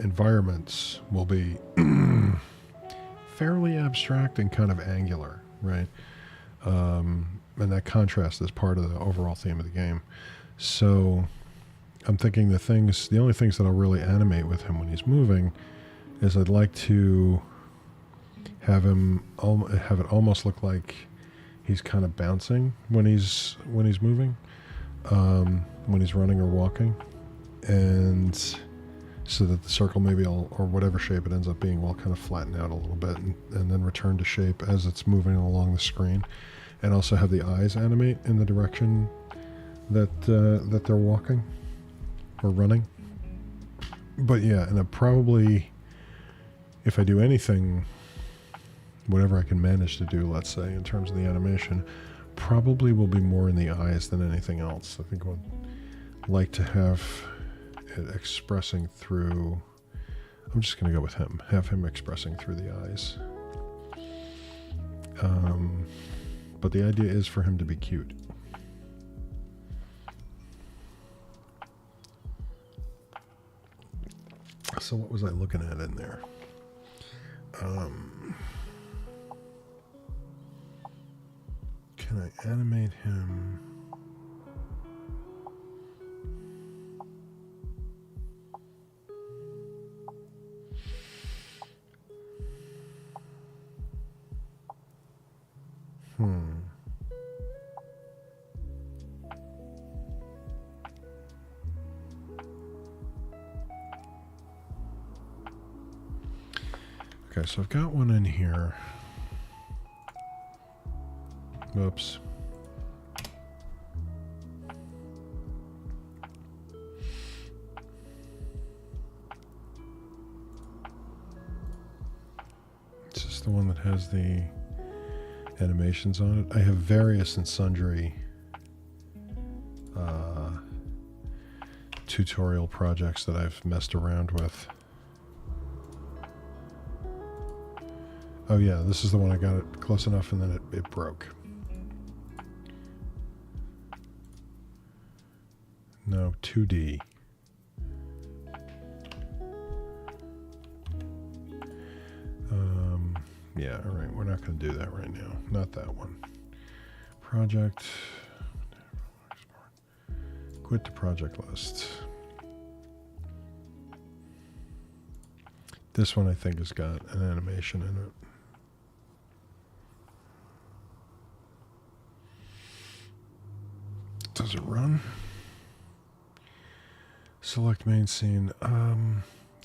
environments will be fairly abstract and kind of angular, right? And that contrast is part of the overall theme of the game. So I'm thinking the only things that I'll really animate with him when he's moving is I'd like to have it almost look like he's kind of bouncing when he's moving, when he's running or walking, and so that the circle maybe or whatever shape it ends up being will kind of flatten out a little bit and then return to shape as it's moving along the screen, and also have the eyes animate in the direction that they're walking or running. But yeah, and probably if I do anything, whatever I can manage to do, let's say, in terms of the animation, probably will be more in the eyes than anything else. I think I would like to have it expressing through. I'm just going to go with him. Have him expressing through the eyes. But the idea is for him to be cute. So what was I looking at in there? Can I animate him? Okay, so I've got one in here. Oops. Is this the one that has the animations on it? I have various and sundry tutorial projects that I've messed around with. Oh yeah, this is the one I got it close enough and then it broke. No, 2D. Yeah, all right, we're not going to do that right now. Not that one. Project. Quit the project list. This one I think has got an animation in it. Does it run? Select main scene.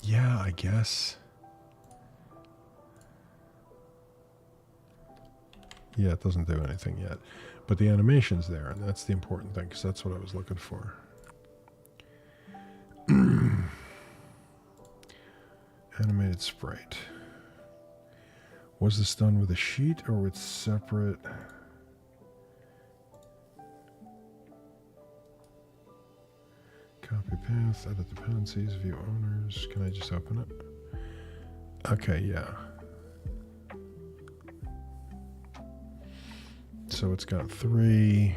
Yeah, I guess. Yeah, it doesn't do anything yet. But the animation's there, and that's the important thing, because that's what I was looking for. Animated sprite. Was this done with a sheet or with separate? Copy path, edit dependencies, view owners. Can I just open it? Okay, yeah. so it's got 3.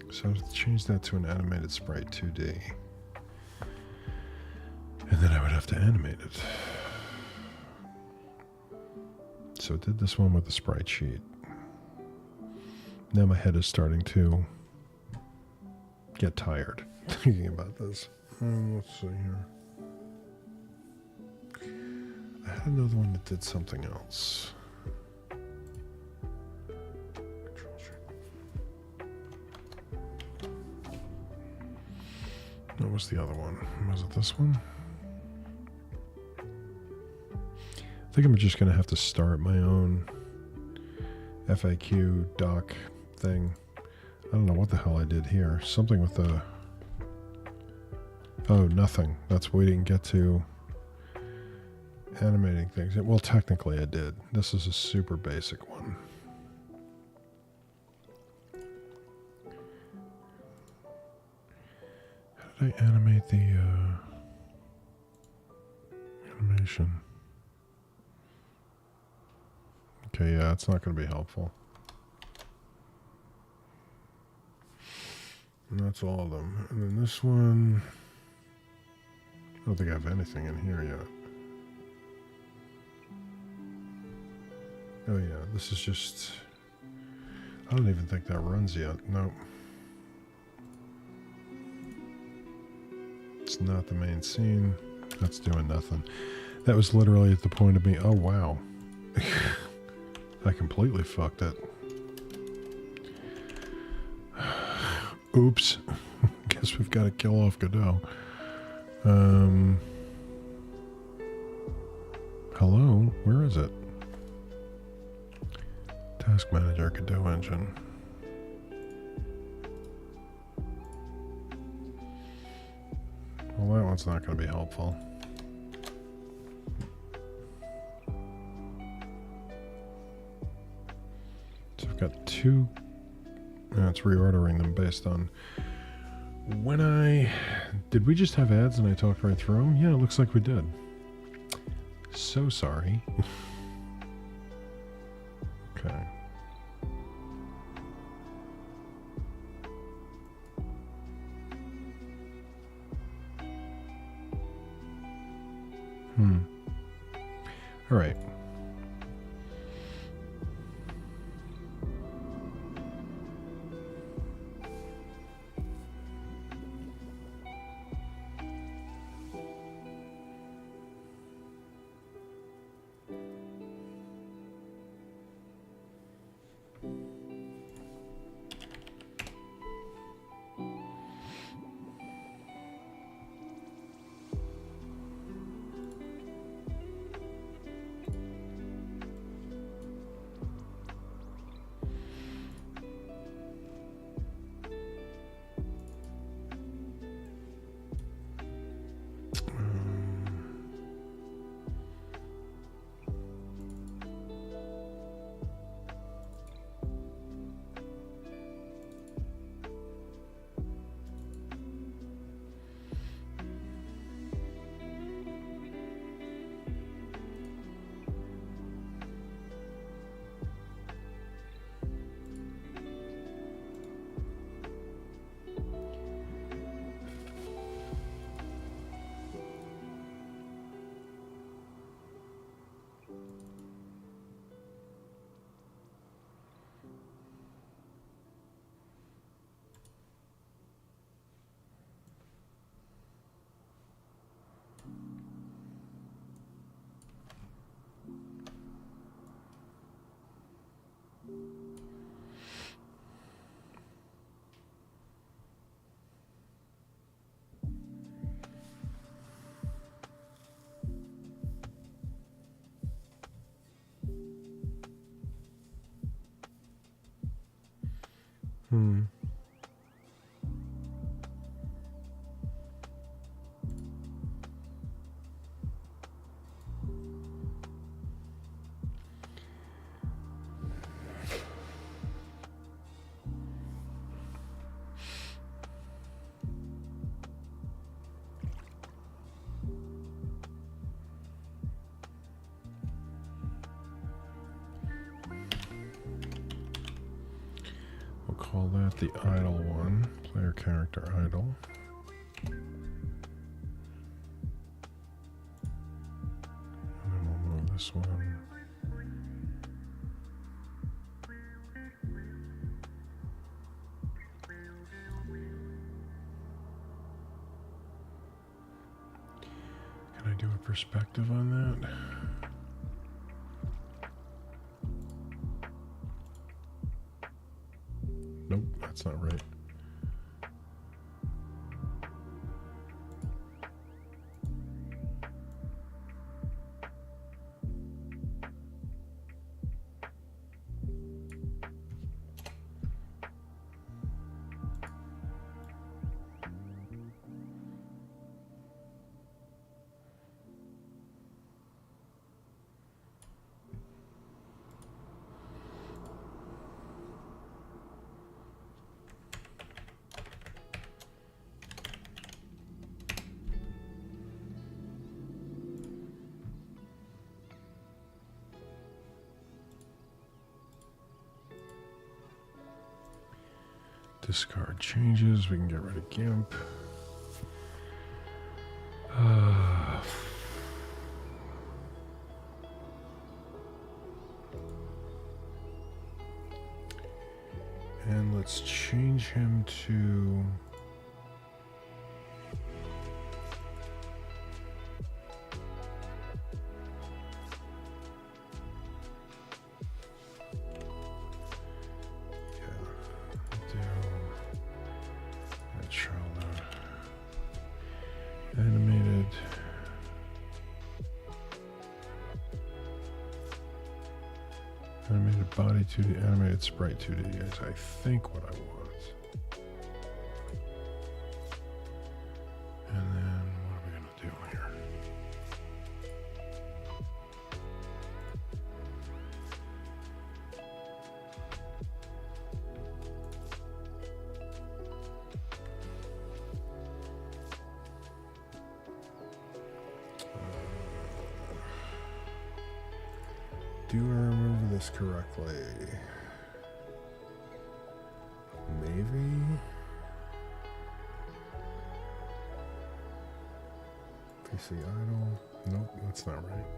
So I'll change that to an animated sprite 2D. And then I would have to animate it. So it did this one with the sprite sheet. Now my head is starting to get tired thinking about this. Let's see here. I had another one that did something else. What was the other one? Was it this one? I think I'm just going to have to start my own FAQ doc thing. I don't know what the hell I did here. Something with the... Oh, nothing. That's we didn't get to animating things. Well, technically I did. This is a super basic one. How did I animate the animation? Okay, yeah, it's not going to be helpful. And that's all of them. And then this one... I don't think I have anything in here yet. Oh yeah, this is just... I don't even think that runs yet. Nope. It's not the main scene. That's doing nothing. That was literally at the point of me... Oh, wow. I completely fucked it. Oops. Guess we've got to kill off Godot. Hello? Where is it? Task Manager, Godot Engine. Well, that one's not going to be helpful. So I've got 2... it's reordering them based on when I... Did we just have ads and I talked right through them? Yeah, it looks like we did. So sorry. Okay. All right. call that the idle one. Player character idle. And then we'll move this one. Can I do a perspective on that? Nope, that's not right. Discard changes. We can get rid of GIMP. And let's change him to... Animated. Animated body 2D, animated sprite 2D is I think what I want. And then what are we going to do here? Do I remember this correctly? Maybe? PC idle? Nope, that's not right.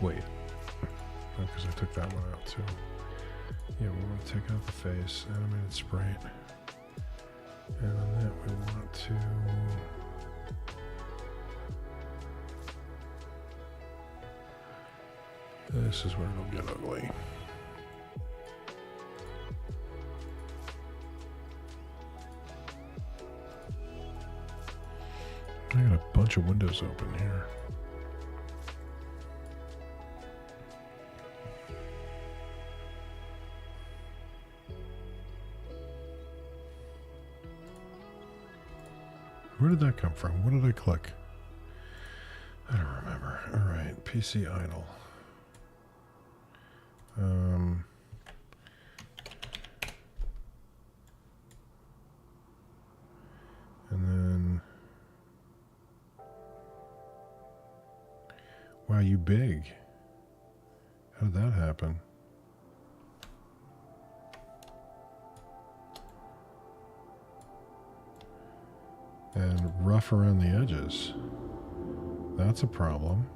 Wait. No, because I took that one out too. Yeah, we want to take out the face, animated sprite. And on that we want to this is where it'll get ugly. I got a bunch of windows open here. Where did that come from? What did I click? I don't remember. All right, PC idle. And then, wow, you big. How did that happen? And rough around the edges. That's a problem.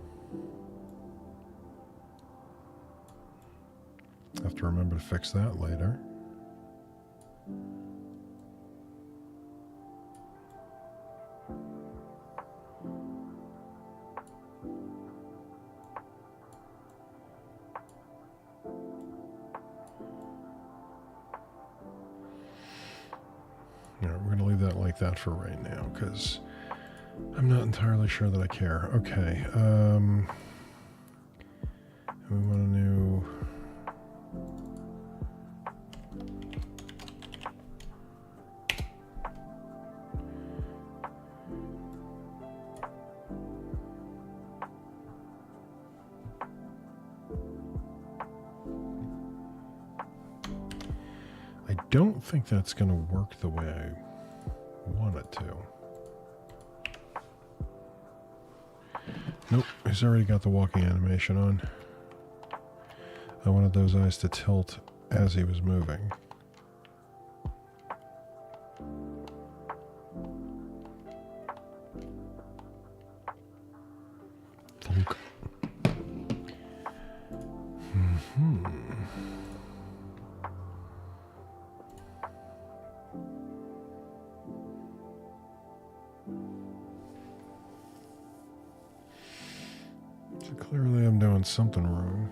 Have to remember to fix that later. All right, we're going to leave that like that for right now because I'm not entirely sure that I care. Okay. We want a new... I don't think that's going to work the way I want it to. Nope, he's already got the walking animation on. I wanted those eyes to tilt as he was moving. Thunk. So clearly I'm doing something wrong.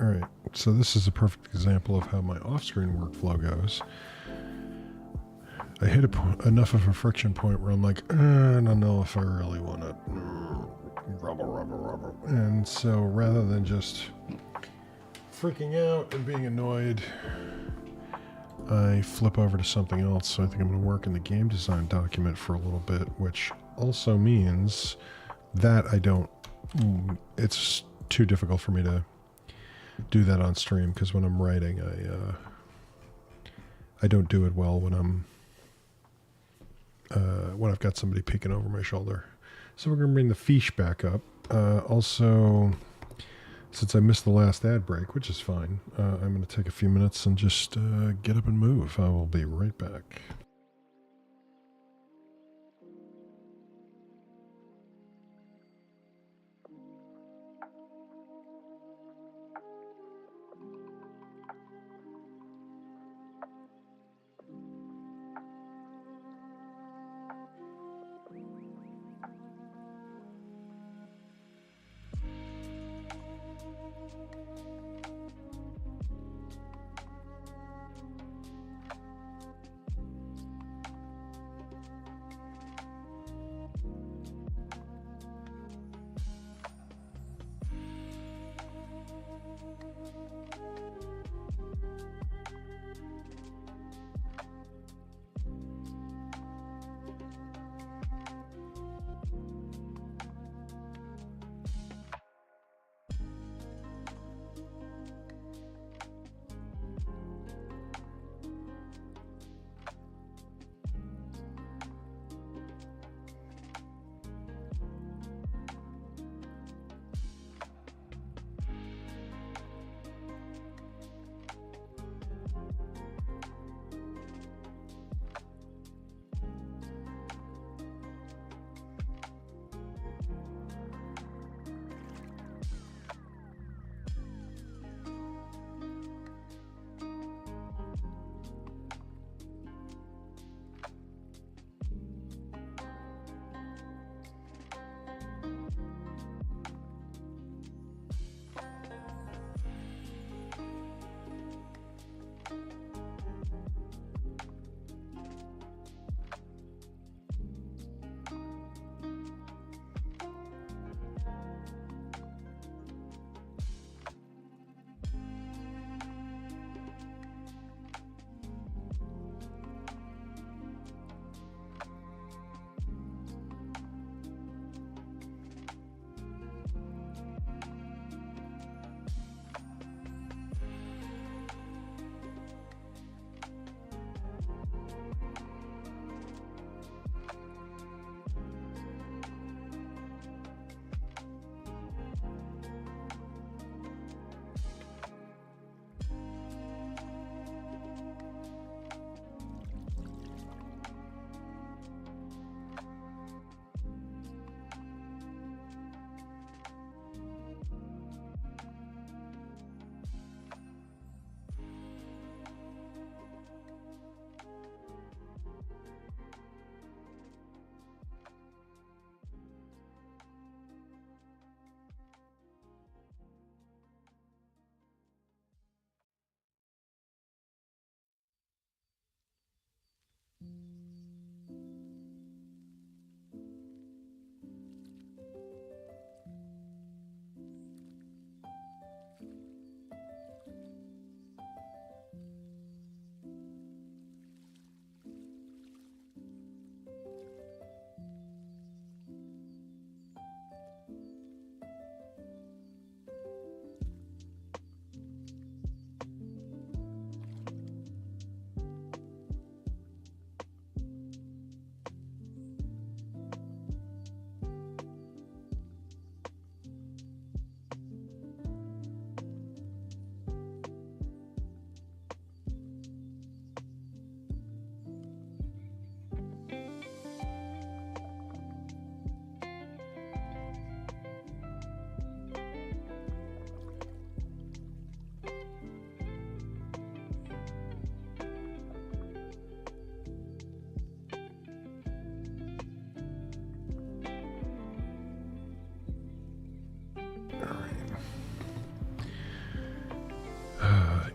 Alright, so this is a perfect example of how my off-screen workflow goes. I hit enough of a friction point where I'm like, I don't know if I really want to rubble. And so rather than just freaking out and being annoyed, I flip over to something else. So I think I'm going to work in the game design document for a little bit, which also means that it's too difficult for me to do that on stream, because when I'm writing, I don't do it well when I've got somebody peeking over my shoulder. So we're going to bring the fiche back up. Also, since I missed the last ad break, which is fine, I'm going to take a few minutes and just get up and move. I will be right back.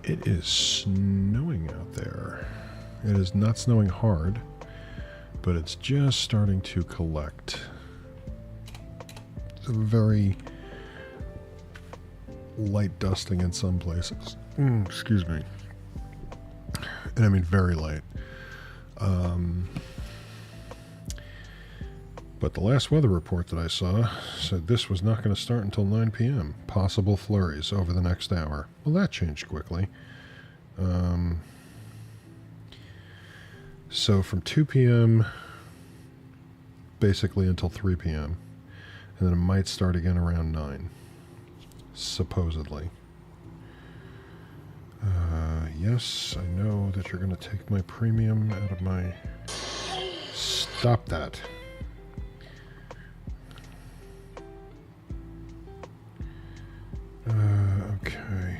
It is snowing out there. It is not snowing hard, but it's just starting to collect. It's a very light dusting in some places. Excuse me. And I mean very light. But the last weather report that I saw said this was not going to start until 9 p.m. Possible flurries over the next hour. Well, that changed quickly. So from 2 p.m. basically until 3 p.m. And then it might start again around 9. Supposedly. Yes, I know that you're going to take my premium out of my... Stop that. Okay.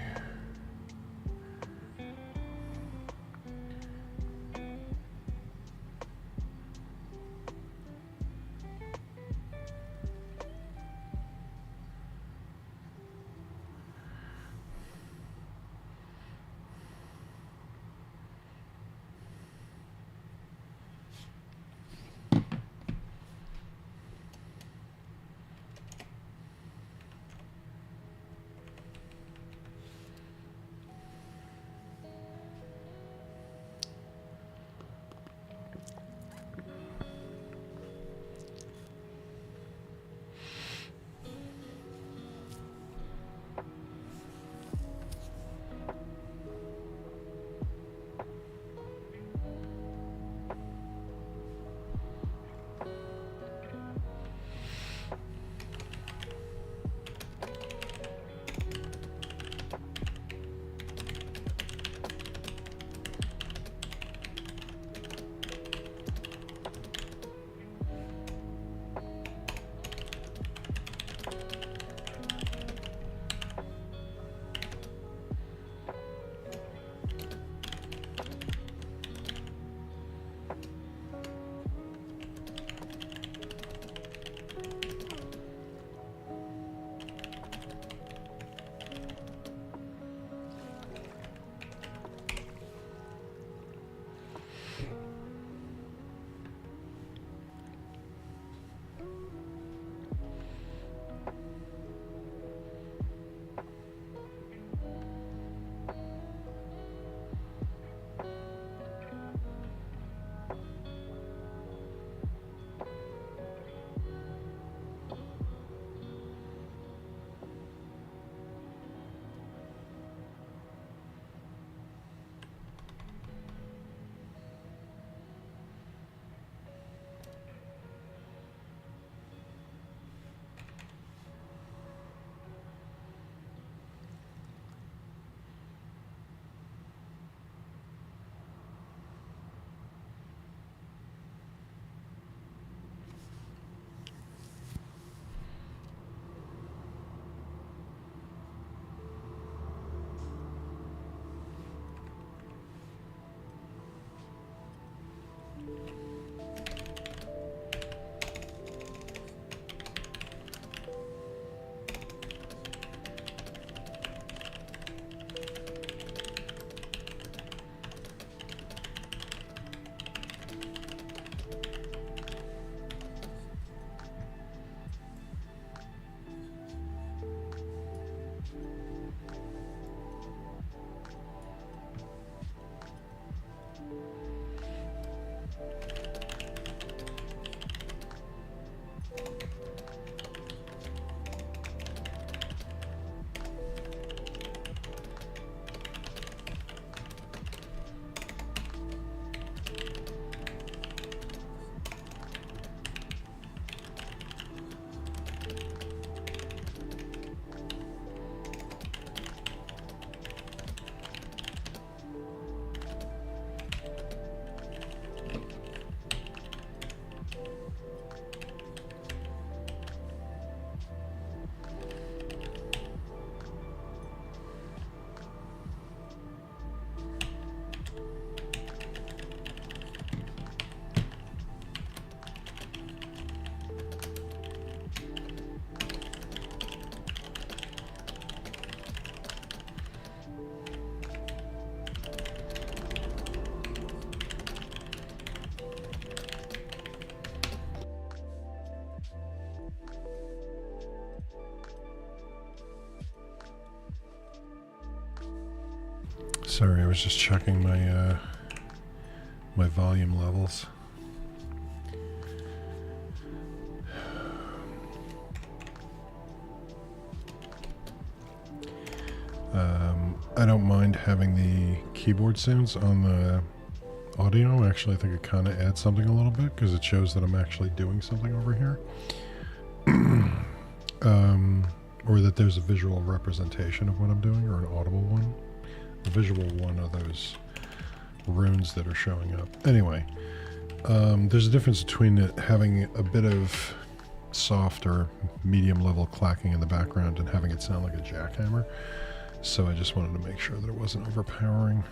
Sorry, I was just checking my my volume levels. I don't mind having the keyboard sounds on the audio. Actually, I think it kind of adds something a little bit because it shows that I'm actually doing something over here. Or that there's a visual representation of what I'm doing, or an audible one. The visual one are those runes that are showing up. Anyway, there's a difference between it having a bit of soft or medium level clacking in the background and having it sound like a jackhammer. So I just wanted to make sure that it wasn't overpowering.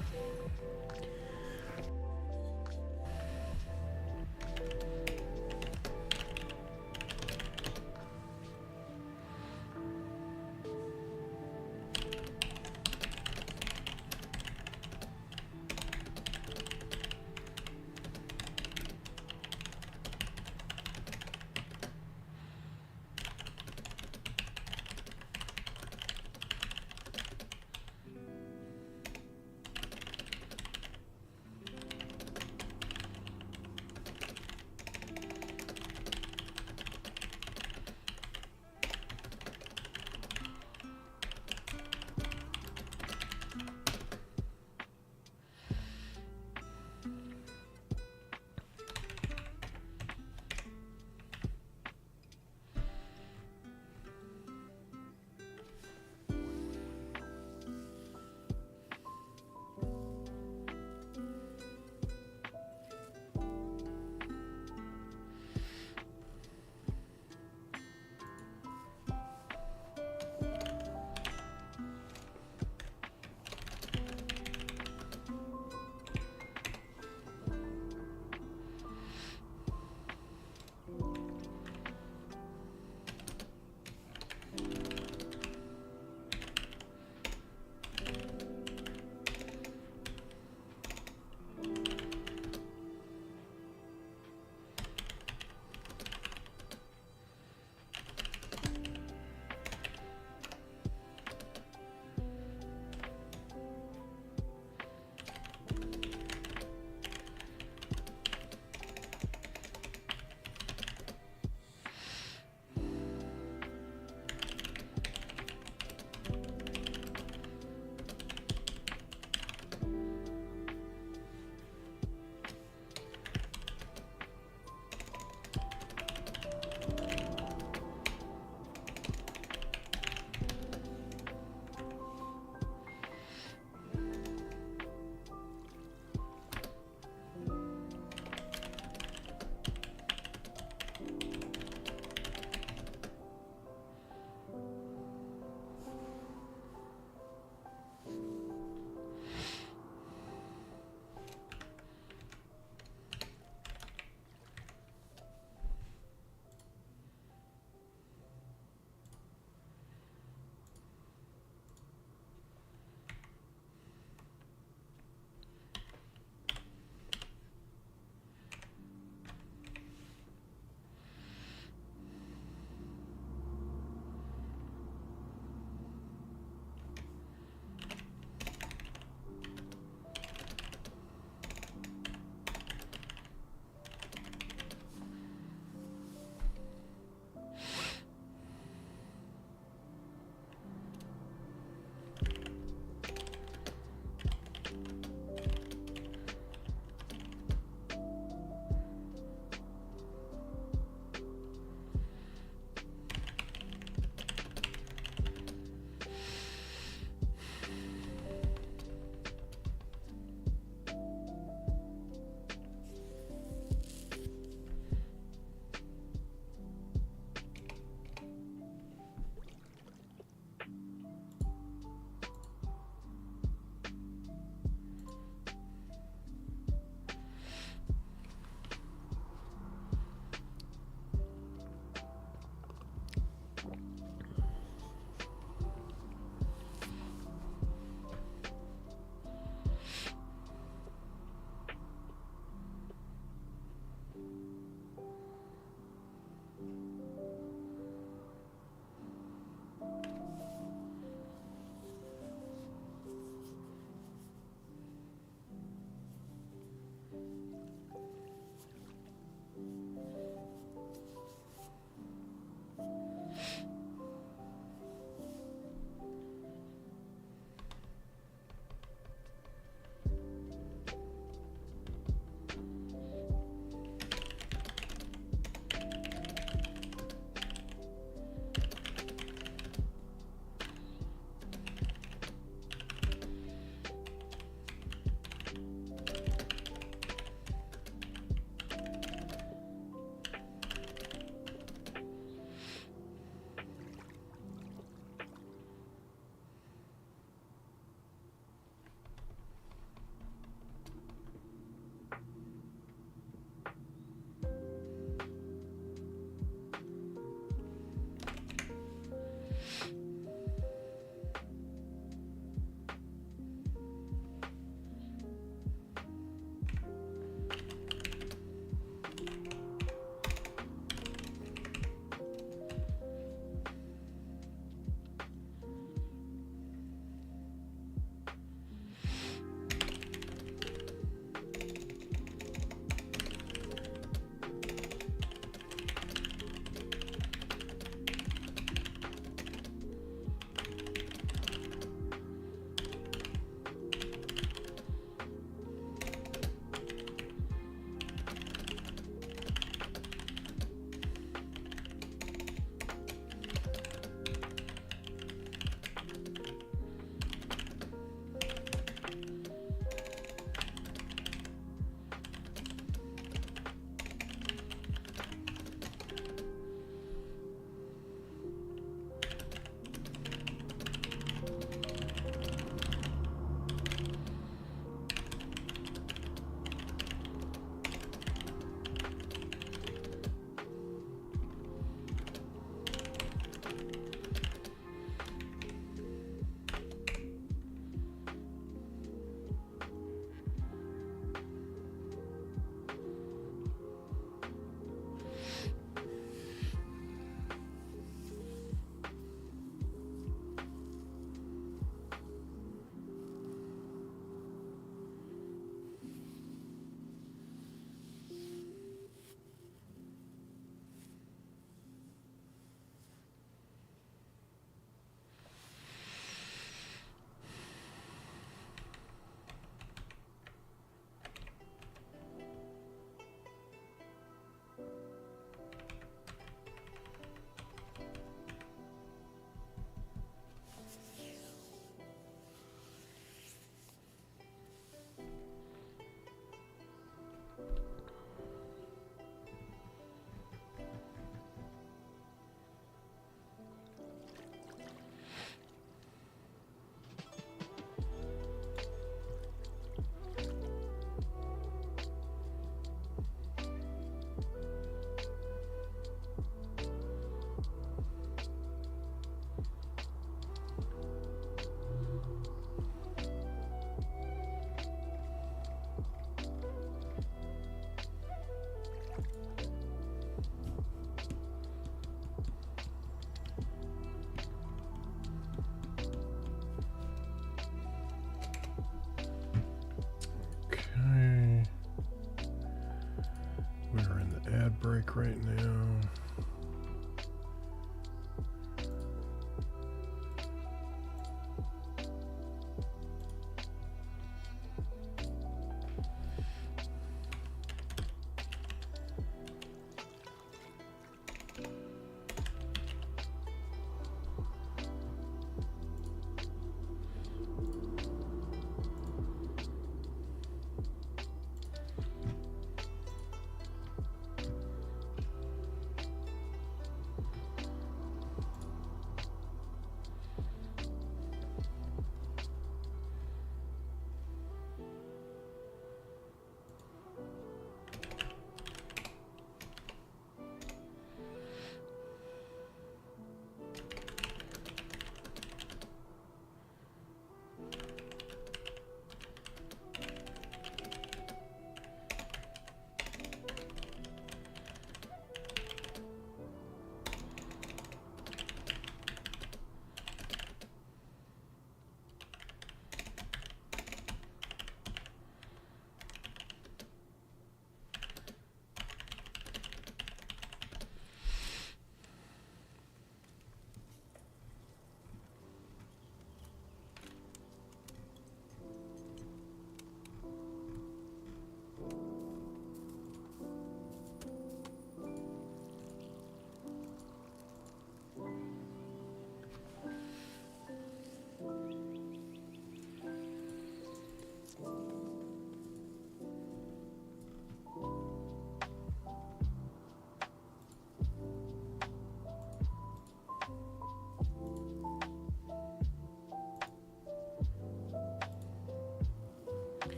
break right now.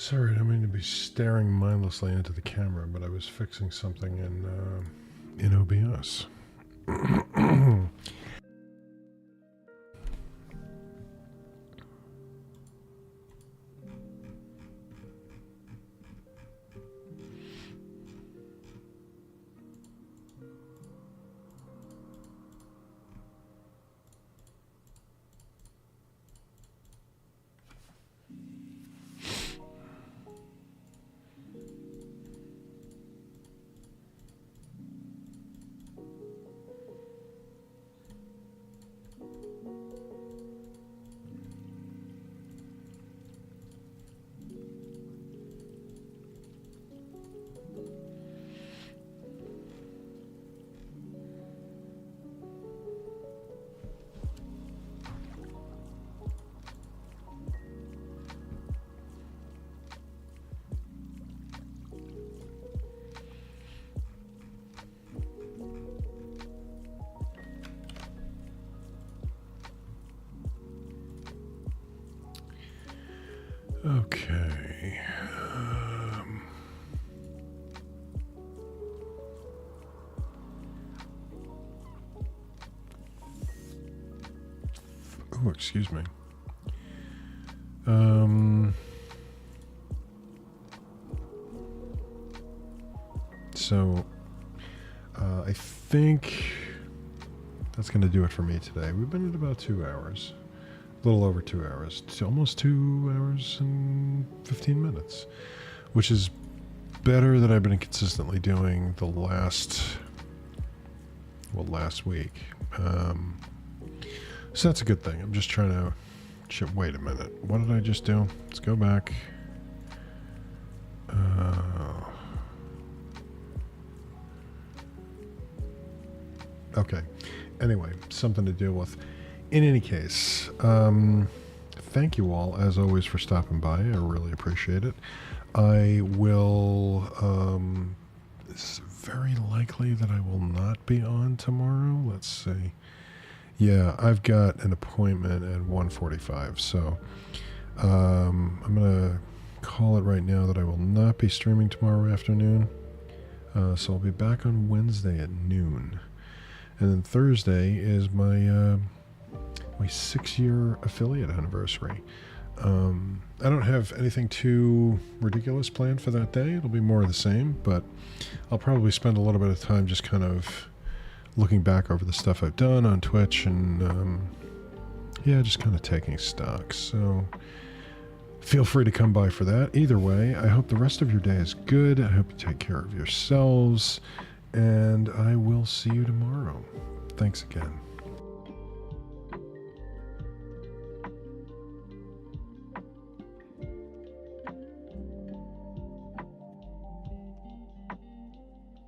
Sorry, I don't mean to be staring mindlessly into the camera, but I was fixing something in OBS. Okay. Oh, excuse me. So, I think that's going to do it for me today. We've been at about 2 hours. A little over 2 hours. Almost 2 hours and 15 minutes. Which is better than I've been consistently doing the last week. So that's a good thing. I'm just trying to... Wait a minute. What did I just do? Let's go back. Okay. Anyway, something to deal with. In any case, thank you all, as always, for stopping by. I really appreciate it. I will... it's very likely that I will not be on tomorrow. Let's see. Yeah, I've got an appointment at 1:45, so I'm going to call it right now that I will not be streaming tomorrow afternoon. So I'll be back on Wednesday at noon. And then Thursday is my 6-year affiliate anniversary. I don't have anything too ridiculous planned for that day. It'll be more of the same, but I'll probably spend a little bit of time just kind of looking back over the stuff I've done on Twitch and, just kind of taking stock. So feel free to come by for that. Either way, I hope the rest of your day is good. I hope you take care of yourselves, and I will see you tomorrow. Thanks again.